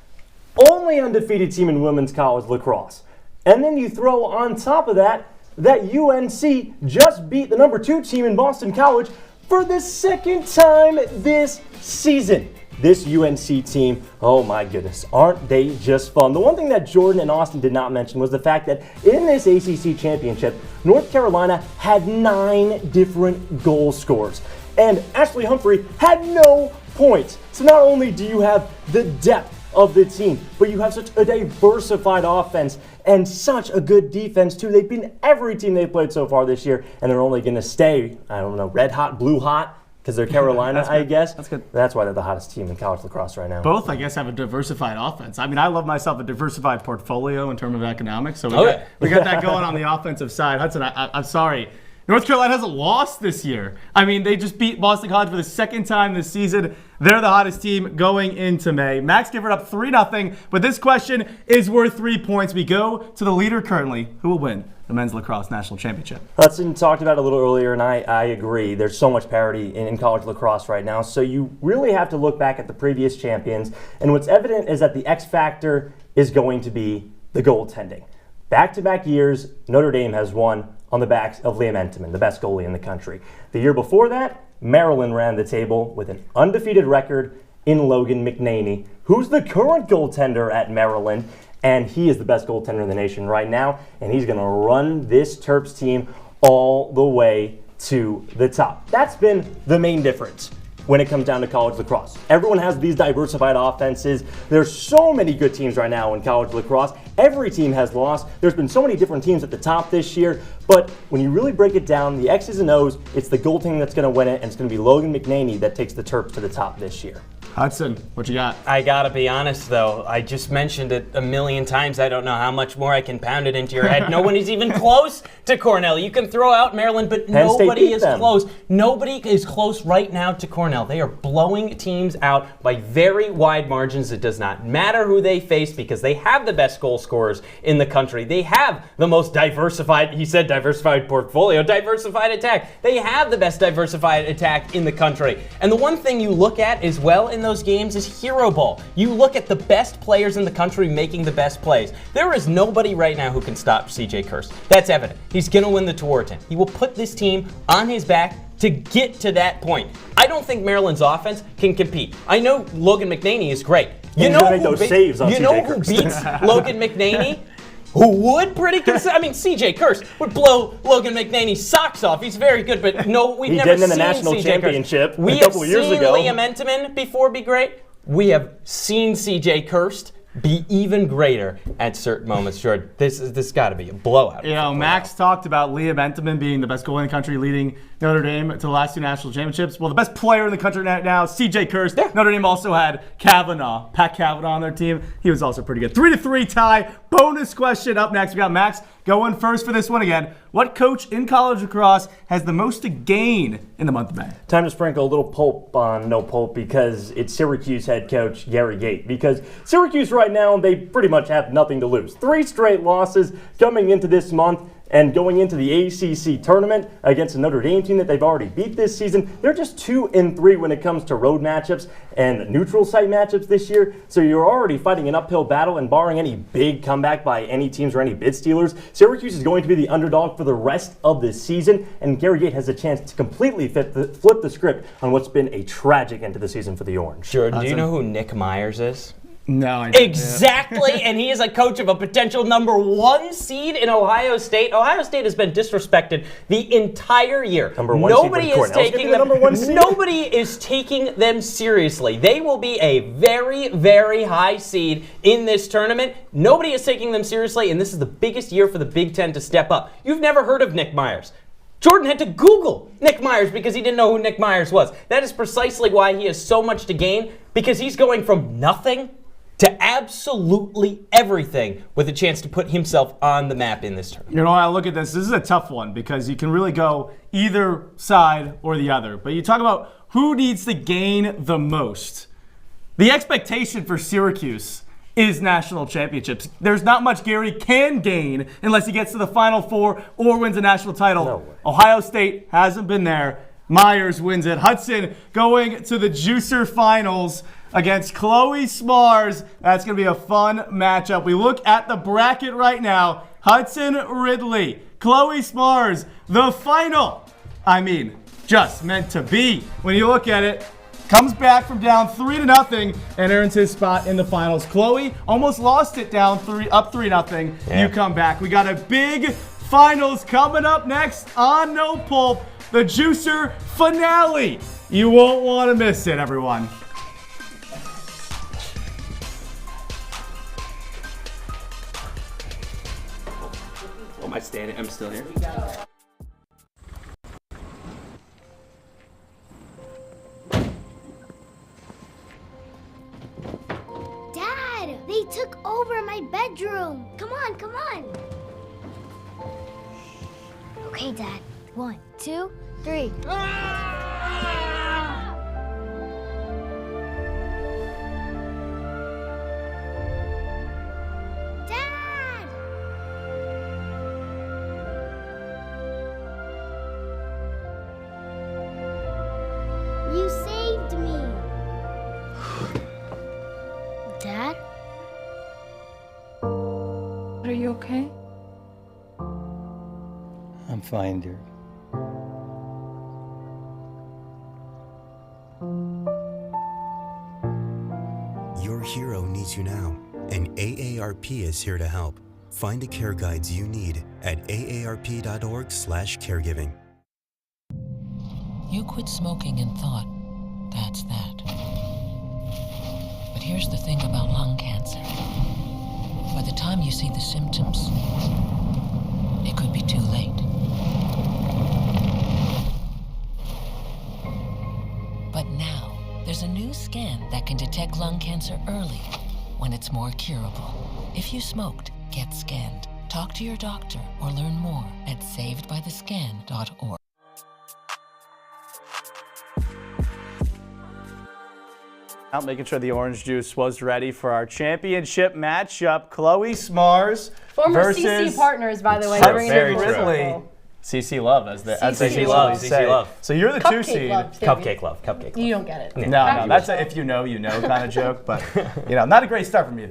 Only undefeated team in women's college lacrosse. And then you throw on top of that UNC just beat the number 2 team in Boston College for the second time this season. This UNC team, oh my goodness, aren't they just fun? The one thing that Jordan and Austin did not mention was the fact that in this ACC championship, North Carolina had 9 different goal scorers. And Ashley Humphrey had no points. So not only do you have the depth of the team, but you have such a diversified offense and such a good defense too. They've been every team they've played so far this year, and they're only going to stay, I don't know, red hot, blue hot, because they're Carolina, I guess. That's good. That's why they're the hottest team in college lacrosse right now. Both, I guess, have a diversified offense. I mean, I love myself a diversified portfolio in terms of economics, so we got that going on the offensive side. Hudson, I'm sorry. North Carolina hasn't lost this year. I mean, they just beat Boston College for the second time this season. They're the hottest team going into May. Max Gifford up 3-0, but this question is worth 3 points. We go to the leader currently. Who will win the men's lacrosse national championship? Hudson talked about it a little earlier, and I agree. There's so much parity in college lacrosse right now, so you really have to look back at the previous champions, and what's evident is that the X factor is going to be the goaltending. Back-to-back years, Notre Dame has won on the backs of Liam Entenmann, the best goalie in the country. The year before that, Maryland ran the table with an undefeated record in Logan McNaney, who's the current goaltender at Maryland, and he is the best goaltender in the nation right now, and he's going to run this Terps team all the way to the top. That's been the main difference when it comes down to college lacrosse. Everyone has these diversified offenses. There's so many good teams right now in college lacrosse. Every team has lost. There's been so many different teams at the top this year, but when you really break it down, the X's and O's, it's the goaltending that's going to win it, and it's going to be Logan McNaney that takes the Terps to the top this year. Hudson, what you got? I gotta be honest though, I just mentioned it a million times. I don't know how much more I can pound it into your head. No one is even close to Cornell. You can throw out Maryland, but nobody is close. Nobody is close right now to Cornell. They are blowing teams out by very wide margins. It does not matter who they face because they have the best goal scorers in the country. They have the most diversified, he said diversified portfolio, diversified attack. They have the best diversified attack in the country. And the one thing you look at as well in those games is hero ball. You look at the best players in the country making the best plays. There is nobody right now who can stop CJ Kirst. That's evident. He's going to win the Tewaaraton. He will put this team on his back to get to that point. I don't think Maryland's offense can compete. I know Logan McNaney is great. You know who beats Logan McNaney? Who would pretty consistent? I mean, CJ Kirst would blow Logan McNaney's socks off. He's very good, but no, we've never seen CJ Kirst. He did in the national championship a couple years ago. We have seen Liam Entenmann before be great. We have seen CJ Kirst be even greater at certain moments. Jordan, this got to be a blowout. You know, Max talked about Liam Entenmann being the best goalie in the country, leading Notre Dame to the last 2 national championships. Well, the best player in the country right now, CJ Kirst. Yeah. Notre Dame also had Pat Kavanaugh on their team. He was also pretty good. 3-3 tie. Bonus question up next. We got Max going first for this one again. What coach in college lacrosse has the most to gain in the month of May? Time to sprinkle a little pulp on no pulp because it's Syracuse head coach Gary Gait. Because Syracuse right now, they pretty much have nothing to lose. 3 straight losses coming into this month. And going into the ACC tournament against a Notre Dame team that they've already beat this season, they're just 2-3 when it comes to road matchups and neutral site matchups this year. So you're already fighting an uphill battle, and barring any big comeback by any teams or any bid stealers, Syracuse is going to be the underdog for the rest of the season. And Gary Gait has a chance to completely flip the script on what's been a tragic end to the season for the Orange. Jordan, do you know who Nick Myers is? No, I don't. Exactly, and he is a coach of a potential #1 seed in Ohio State. Ohio State has been disrespected the entire year. Nobody is taking them seriously. They will be a very, very high seed in this tournament. Nobody is taking them seriously, and this is the biggest year for the Big Ten to step up. You've never heard of Nick Myers. Jordan had to Google Nick Myers because he didn't know who Nick Myers was. That is precisely why he has so much to gain, because he's going from nothing to absolutely everything with a chance to put himself on the map in this tournament. You know, I look at this is a tough one because you can really go either side or the other. But you talk about who needs to gain the most. The expectation for Syracuse is national championships. There's not much Gary can gain unless he gets to the Final Four or wins a national title. No way. Ohio State hasn't been there. Myers wins it. Hudson going to the Juicer Finals against Chloe Smarz. That's going to be a fun matchup. We look at the bracket right now. Hudson Ridley, Chloe Smarz, the final. I mean, just meant to be. When you look at it, comes back from down 3-0 and earns his spot in the finals. Chloe almost lost it up 3-0. Yeah. You come back. We got a big finals coming up next on No Pulp, the Juicer finale. You won't want to miss it, everyone. Am I standing? I'm still here. Dad, they took over my bedroom. Come on, come on. Okay, Dad. 1, 2, 3. You saved me. Dad? Are you okay? I'm fine, dear. hero needs you now, and AARP is here to help. Find the care guides you need at aarp.org/caregiving. You quit smoking and thought, that's that. But here's the thing about lung cancer. By the time you see the symptoms, it could be too late. But now, there's a new scan that can detect lung cancer early, when it's more curable. If you smoked, get scanned. Talk to your doctor or learn more at savedbythescan.org. Out making sure the orange juice was ready for our championship matchup. Chloe Smarz Former versus CC partners, by the way. Very Ridley. CC Love, as they love. So you're the 2 seed. Cupcake Love. You don't get it. No, that's a if you know, kind of joke. But not a great start for me.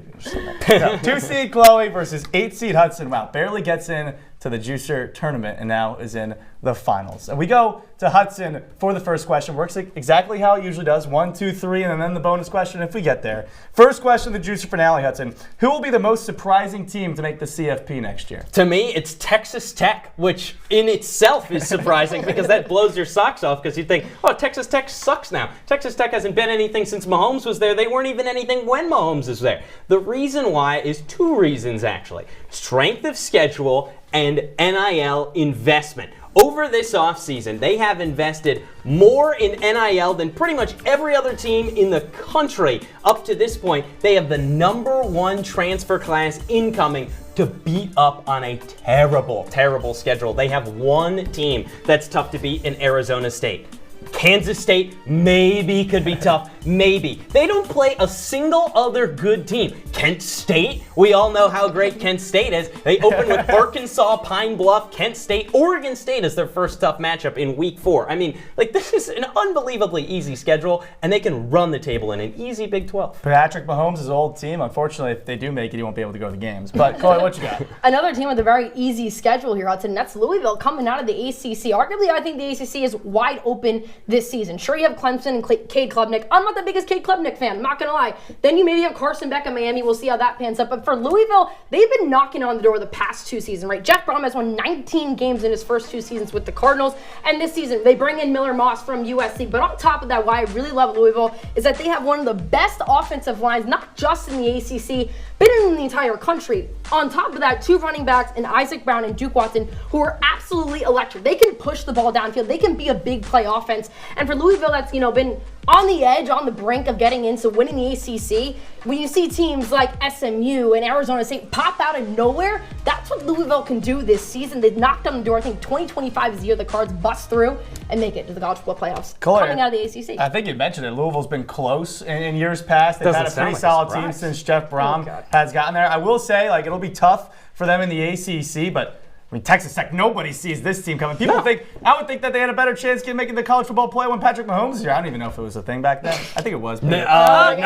2 seed Chloe versus 8 seed Hudson. Wow, barely gets in to the Juicer tournament and now is in the finals. And we go to Hudson for the first question. Works exactly how it usually does. 1, 2, 3, and then the bonus question if we get there. First question, the Juicer finale, Hudson. Who will be the most surprising team to make the CFP next year? To me, it's Texas Tech, which in itself is surprising because that blows your socks off because you think, oh, Texas Tech sucks now. Texas Tech hasn't been anything since Mahomes was there. They weren't even anything when Mahomes was there. The reason why is 2 reasons, actually. Strength of schedule and NIL investment. Over this offseason, they have invested more in NIL than pretty much every other team in the country. Up to this point, they have the #1 transfer class incoming to beat up on a terrible schedule. They have one team that's tough to beat in Arizona State. Kansas State maybe could be tough, maybe. They don't play a single other good team. Kent State, we all know how great Kent State is. They open with Arkansas, Pine Bluff, Kent State, Oregon State is their first tough matchup in week 4. I mean, this is an unbelievably easy schedule, and they can run the table in an easy Big 12. Patrick Mahomes' old team, unfortunately, if they do make it, he won't be able to go to the games. But Chloe, what you got? Another team with a very easy schedule here, Hudson. That's Louisville coming out of the ACC. Arguably, I think the ACC is wide open this season. Sure, you have Clemson and Cade Klubnik. I'm not the biggest Cade Klubnik fan, I'm not going to lie. Then you maybe have Carson Beck in Miami. We'll see how that pans up. But for Louisville, they've been knocking on the door the past 2 seasons, right? Jeff Brom has won 19 games in his first 2 seasons with the Cardinals. And this season, they bring in Miller Moss from USC. But on top of that, why I really love Louisville is that they have one of the best offensive lines, not just in the ACC, but in the entire country. On top of that, 2 running backs in Isaac Brown and Duke Watson who are absolutely electric. They can push the ball downfield. They can be a big play offense. And for Louisville, that's been on the edge, on the brink of getting into winning the ACC. When you see teams like SMU and Arizona State pop out of nowhere, that's what Louisville can do this season. They've knocked on the door. I think 2025 is the year the Cards bust through and make it to the college football playoffs. Coming out of the ACC. I think you mentioned it. Louisville's been close in years past. They've had a pretty solid team since Jeff Brom has gotten there. I will say, it'll be tough for them in the ACC, but Texas Tech, nobody sees this team coming. I would think that they had a better chance of making the college football play when Patrick Mahomes was here. I don't even know if it was a thing back then. I think it was. No. Actually,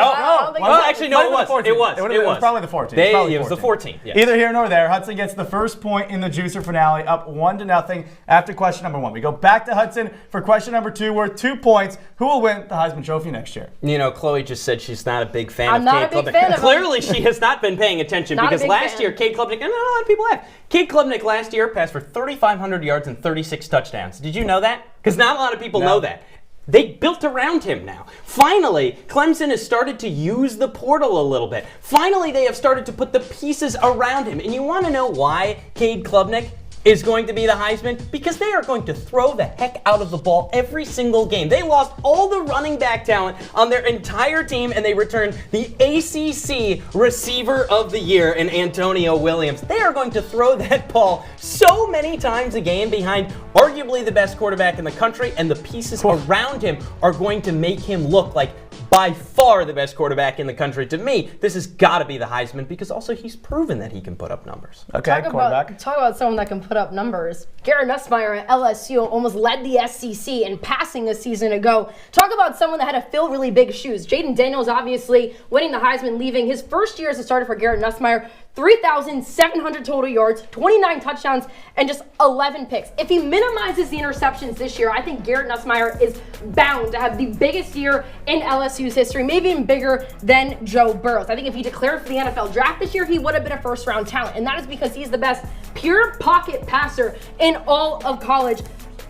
no, it was. It was probably the 14. It was the 14. Yes. Either here nor there. Hudson gets the first point in the Juicer finale, up 1-0 after question number 1. We go back to Hudson for question number 2, worth 2 points. Who will win the Heisman Trophy next year? Chloe just said she's not a big fan of Cade Klubnik. Clearly, she has not been paying attention because last year, Cade Klubnik, and not a lot of people have. Cade Klubnik last year passed for 3,500 yards and 36 touchdowns. Did you know that? Because not a lot of people know that. They built around him now. Finally, Clemson has started to use the portal a little bit. Finally, they have started to put the pieces around him. And you want to know why Cade Klubnik is going to be the Heisman? Because they are going to throw the heck out of the ball every single game. They lost all the running back talent on their entire team, and they returned the ACC Receiver of the Year in Antonio Williams. They are going to throw that ball so many times a game behind arguably the best quarterback in the country, and the pieces around him are going to make him look like by far the best quarterback in the country. To me, this has got to be the Heisman because also he's proven that he can put up numbers. Okay, quarterback. Talk about someone that can put up numbers. Garrett Nussmeier at LSU almost led the SEC in passing a season ago. Talk about someone that had to fill really big shoes. Jaden Daniels obviously winning the Heisman, leaving his first year as a starter for Garrett Nussmeier 3,700 total yards, 29 touchdowns, and just 11 picks. If he minimizes the interceptions this year, I think Garrett Nussmeier is bound to have the biggest year in LSU's history, maybe even bigger than Joe Burrow. I think if he declared for the NFL draft this year, he would have been a first-round talent, and that is because he's the best pure pocket passer in all of college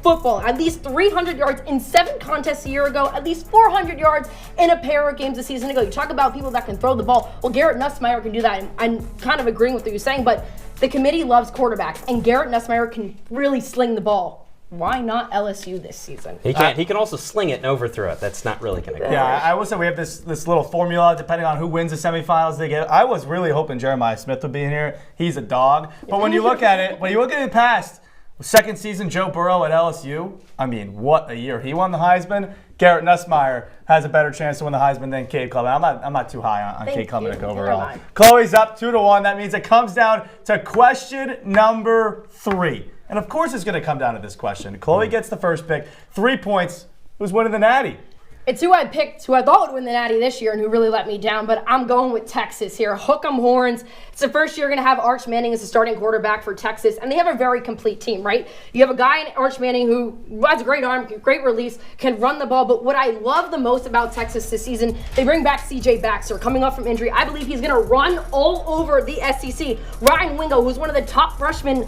football. At least 300 yards in 7 contests a year ago, at least 400 yards in a pair of games a season ago. You talk about people that can throw the ball. Well, Garrett Nussmeier can do that. I'm kind of agreeing with what you're saying, but the committee loves quarterbacks, and Garrett Nussmeier can really sling the ball. Why not LSU this season? He can. He can also sling it and overthrow it. That's not really going to go. Yeah, I will say we have this little formula depending on who wins the semifinals they get. I was really hoping Jeremiah Smith would be in here. He's a dog. But when you look at it, the past, second season Joe Burrow at LSU, I mean, what a year. He won the Heisman. Garrett Nussmeier has a better chance to win the Heisman than Cade Klubnik. I'm not too high on Cade Klubnik overall. Chloe's up 2-1. That means it comes down to question number 3. And of course it's going to come down to this question. Chloe gets the first pick. 3 points. Who's winning the Natty? It's who I picked, who I thought would win the Natty this year and who really let me down, but I'm going with Texas here. Hook 'em horns. It's the first year going to have Arch Manning as the starting quarterback for Texas, and they have a very complete team, right? You have a guy in Arch Manning who has a great arm, great release, can run the ball, but what I love the most about Texas this season, they bring back C.J. Baxter, coming off from injury. I believe he's going to run all over the SEC. Ryan Wingo, who's one of the top freshman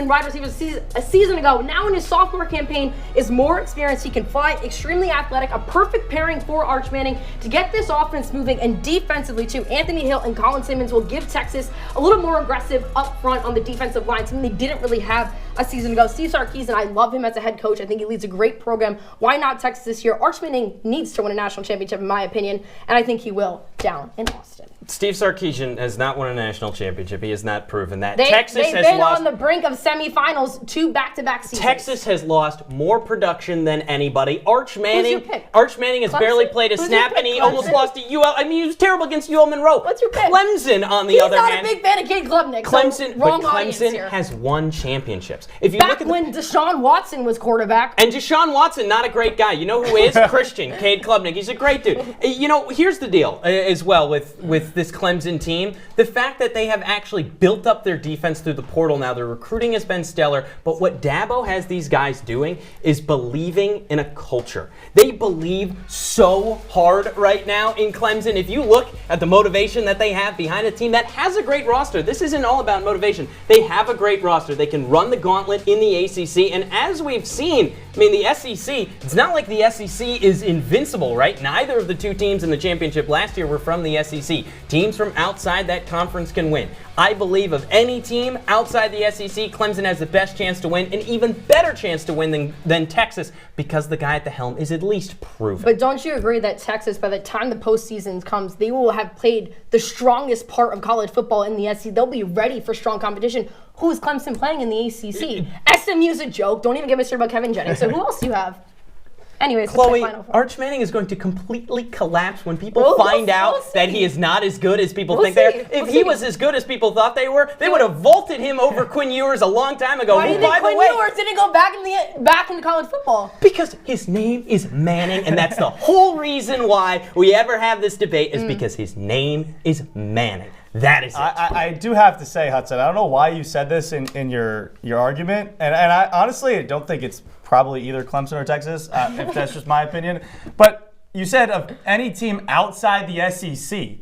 wide receivers a season ago, now in his sophomore campaign, is more experienced. He can fly, extremely athletic, a perfect pairing for Arch Manning to get this offense moving, and defensively too. Anthony Hill and Colin Simmons will give Texas a little more aggressive up front on the defensive line, something they didn't really have a season ago. Steve Sarkisian, I love him as a head coach. I think he leads a great program. Why not Texas this year? Arch Manning needs to win a national championship, in my opinion, and I think he will down in Austin. Steve Sarkisian has not won a national championship. He has not proven that. They've been lost on the brink of semifinals 2 back-to-back seasons. Texas has lost more production than anybody. Arch Manning. Who's your pick? Arch Manning has Clemson? barely played a Who's snap, your and pick? he almost lost to UL. I mean, he was terrible against UL Monroe. What's your pick? Clemson, on the other hand. He's not a big fan of Cade Klubnik. Clemson, so wrong but audience Clemson here. has won championships. If you Back look at when Deshaun Watson was quarterback. And Deshaun Watson, not a great guy. You know who is? Christian, Cade Klubnik. He's a great dude. You know, here's the deal as well with this Clemson team. The fact that they have actually built up their defense through the portal now, their recruiting has been stellar, but what Dabo has these guys doing is believing in a culture. They believe so hard right now in Clemson. If you look at the motivation that they have behind a team that has a great roster, this isn't all about motivation. They have a great roster. They can run the gauntlet in the ACC, and as we've seen, I mean, the SEC, it's not like the SEC is invincible, right? Neither of the 2 teams in the championship last year were from the SEC. Teams from outside that conference can win. I believe of any team outside the SEC, Clemson has the best chance to win, an even better chance to win than Texas, because the guy at the helm is at least proven. But don't you agree that Texas, by the time the postseason comes, they will have played the strongest part of college football in the SEC. They'll be ready for strong competition. Who is Clemson playing in the ACC? SMU's a joke. Don't even get me started about Kevin Jennings. So who else do you have? Anyways, Chloe, Arch Manning is going to completely collapse when people find out that he is not as good as people think they are. If he was as good as people thought they were, they would have vaulted him over Quinn Ewers a long time ago. Why do you think Quinn Ewers didn't go back into college football? Because his name is Manning, and that's the whole reason why we ever have this debate is because his name is Manning. That is it. I do have to say, Hudson, I don't know why you said this in your argument, and I honestly don't think it's probably either Clemson or Texas, if that's just my opinion. But you said of any team outside the SEC.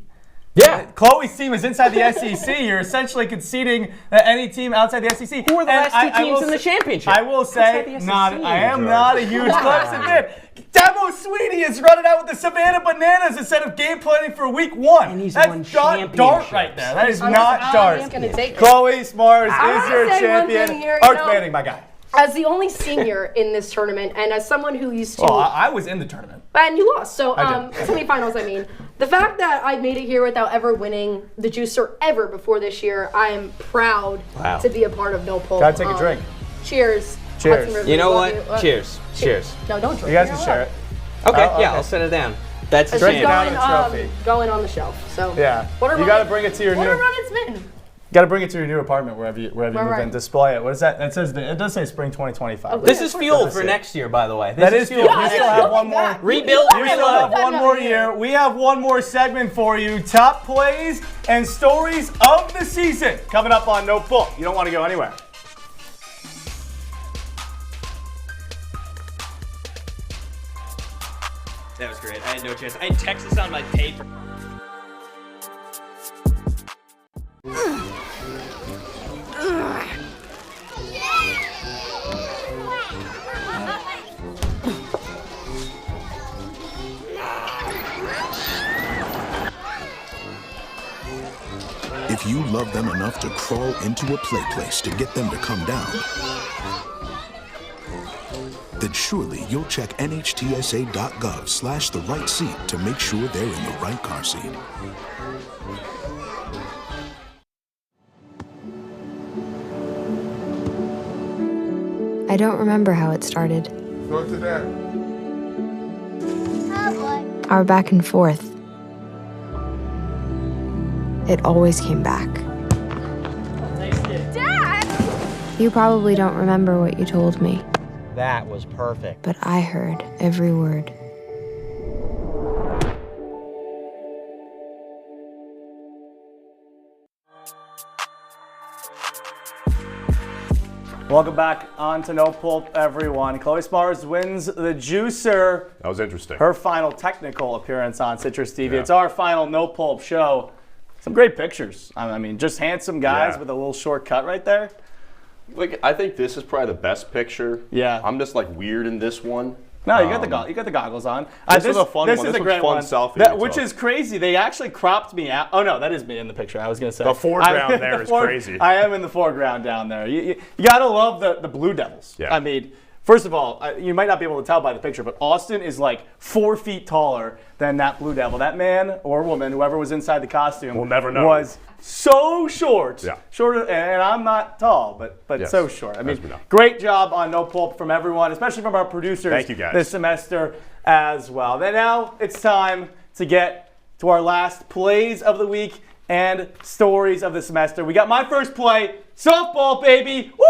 Yeah. Chloe's team is inside the SEC. You're essentially conceding that any team outside the SEC. Who are the last 2 teams in the championship? I will say, I am not a huge Clemson fan. Dabo Sweeney is running out with the Savannah Bananas instead of game planning for week 1. And he's That's won not dart right there. That is not dart. Chloe Smarz is your champion. Arch Manning, my guy. As the only senior in this tournament, and as someone who used to... Well, I was in the tournament. And you lost. So, semifinals, I mean. The fact that I made it here without ever winning the juicer ever before this year, I am proud to be a part of No Pulp. Gotta take a drink. Cheers. Cheers. You know what? Cheers. Cheers. No, don't drink. You guys can share it. Okay, yeah, I'll set it down. That's it's the going on the shelf. So yeah, what a you got to bring it to your what new. a run it's been. Got to bring it to your new apartment wherever you move right. in. Display it. What is that? It does say spring 2025. Oh, Right? This is fuel for next year, by the way. That is fuel. We still have one more. Rebuild. We still have one more year. We have one more segment for you. Top plays and stories of the season coming up on No Pulp. You don't want to go anywhere. That was great. I had no chance. I had Texas on my paper. If you love them enough to crawl into a play place to get them to come down, then surely you'll check nhtsa.gov/the right seat to make sure they're in the right car seat. I don't remember how it started. Go to that. Our back and forth. It always came back. Dad! You probably don't remember what you told me, That was perfect. but I heard every word. Welcome back on to No Pulp, everyone. Chloe Smarz wins the Juicer. That was interesting. Her final technical appearance on Citrus TV. Yeah. It's our final No Pulp show. Some great pictures. I mean, just handsome guys with a little short cut right there. Like, I think this is probably the best picture. Yeah. I'm just like weird in this one. No, you got the goggles on. This is a fun one. This This is a was great fun one. selfie we Which took. is crazy. They actually cropped me out. Oh no, that is me in the picture. I was gonna say The foreground there is crazy. I am in the foreground down there. You gotta love the Blue Devils. Yeah. I mean, first of all, you might not be able to tell by the picture, but Austin is like 4 feet taller than that Blue Devil. That man or woman, whoever was inside the costume, We'll never know. was so short. Yeah. Shorter, and I'm not tall, but Yes, so short. I as mean, we know. great job on No Pulp from everyone, especially from our producers Thank you, guys. this semester as well. Then now it's time to get to our last plays of the week and stories of the semester. We got my first play, softball, baby. Woo!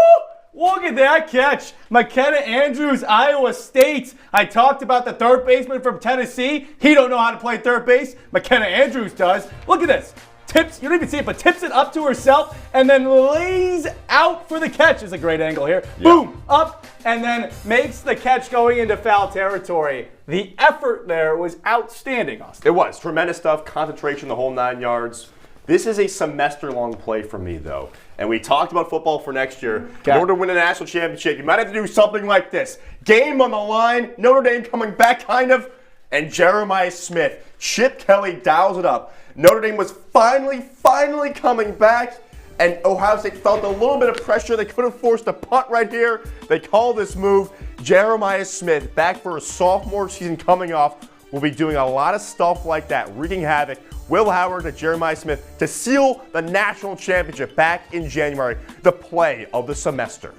Look at that catch. McKenna Andrews, Iowa State. I talked about the third baseman from Tennessee. He don't know how to play third base. McKenna Andrews does. Look at this. Tips, you don't even see it, but tips it up to herself and then lays out for the catch. Is a great angle here. Yeah. Boom, up, and then makes the catch going into foul territory. The effort there was outstanding, Austin. It was. Tremendous stuff. Concentration the whole 9 yards. This is a semester-long play for me, though. And we talked about football for next year. Okay. In order to win a national championship, you might have to do something like this. Game on the line, Notre Dame coming back, kind of, and Jeremiah Smith. Chip Kelly dials it up. Notre Dame was finally coming back, and Ohio State felt a little bit of pressure. They could have forced a punt right here. They called this move. Jeremiah Smith, back for a sophomore season coming off, will be doing a lot of stuff like that, wreaking havoc. Will Howard to Jeremiah Smith to seal the national championship back in January. The play of the semester.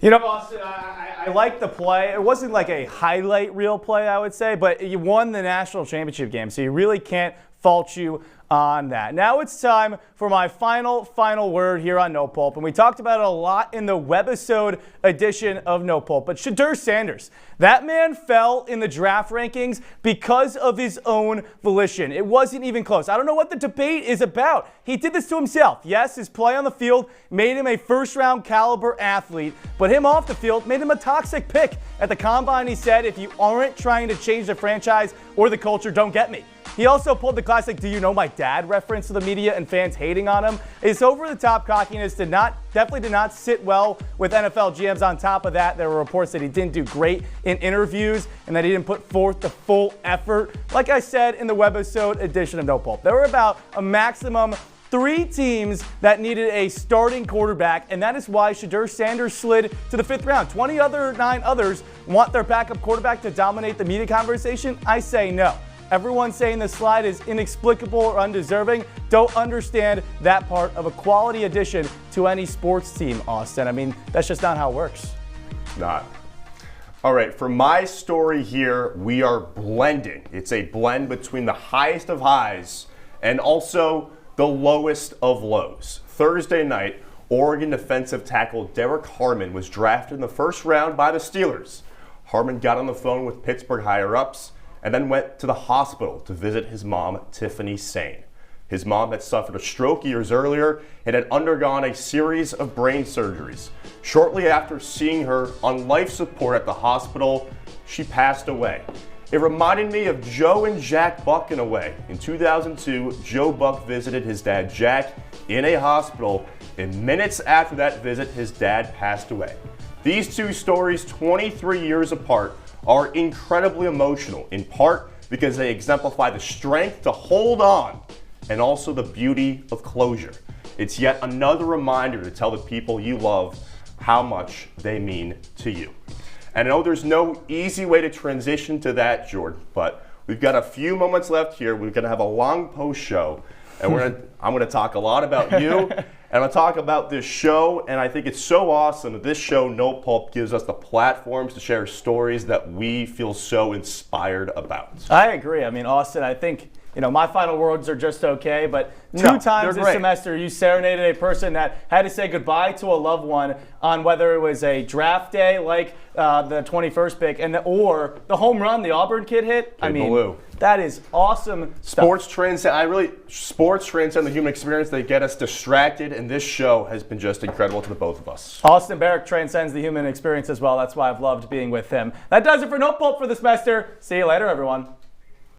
You know, Austin, I like the play. It wasn't like a highlight reel play, I would say, but you won the national championship game, so you really can't fault you on that. Now it's time for my final word here on No Pulp, and we talked about it a lot in the webisode edition of No Pulp, but Shedeur Sanders, that man fell in the draft rankings because of his own volition. It wasn't even close. I don't know what the debate is about. He did this to himself. Yes, his play on the field made him a first-round caliber athlete, but him off the field made him a toxic pick. At the Combine, he said, if you aren't trying to change the franchise or the culture, don't get me. He also pulled the classic "Do you know my dad?" reference to the media and fans hating on him. His over-the-top cockiness definitely did not sit well with NFL GMs. On top of that, there were reports that he didn't do great in interviews and that he didn't put forth the full effort. Like I said in the webisode edition of No Pulp, there were about a maximum 3 teams that needed a starting quarterback, and that is why Shedeur Sanders slid to the 5th round. 9 others want their backup quarterback to dominate the media conversation. I say no. Everyone saying this slide is inexplicable or undeserving don't understand that part of a quality addition to any sports team, Austin. I mean, that's just not how it works. Not. All right, for my story here, we are blending. It's a blend between the highest of highs and also the lowest of lows. Thursday night, Oregon defensive tackle Derek Harmon was drafted in the first round by the Steelers. Harmon got on the phone with Pittsburgh higher-ups and then went to the hospital to visit his mom, Tiffany Sane. His mom had suffered a stroke years earlier and had undergone a series of brain surgeries. Shortly after seeing her on life support at the hospital, she passed away. It reminded me of Joe and Jack Buck in a way. In 2002, Joe Buck visited his dad Jack in a hospital, and minutes after that visit, his dad passed away. These two stories, 23 years apart, are incredibly emotional, in part because they exemplify the strength to hold on and also the beauty of closure. It's yet another reminder to tell the people you love how much they mean to you. And I know there's no easy way to transition to that, Jordan, but we've got a few moments left here. We're going to have a long post show, and I'm going to talk a lot about you, and I'm going to talk about this show, and I think it's so awesome that this show, No Pulp, gives us the platforms to share stories that we feel so inspired about. I agree. I mean, Austin, I think, my final words are just okay, but two times this semester you serenaded a person that had to say goodbye to a loved one on whether it was a draft day like the 21st pick or the home run the Auburn kid hit. That is awesome Sports transcend the human experience. They get us distracted, and this show has been just incredible to the both of us. Austin Barach transcends the human experience as well. That's why I've loved being with him. That does it for No Pulp for the semester. See you later, everyone.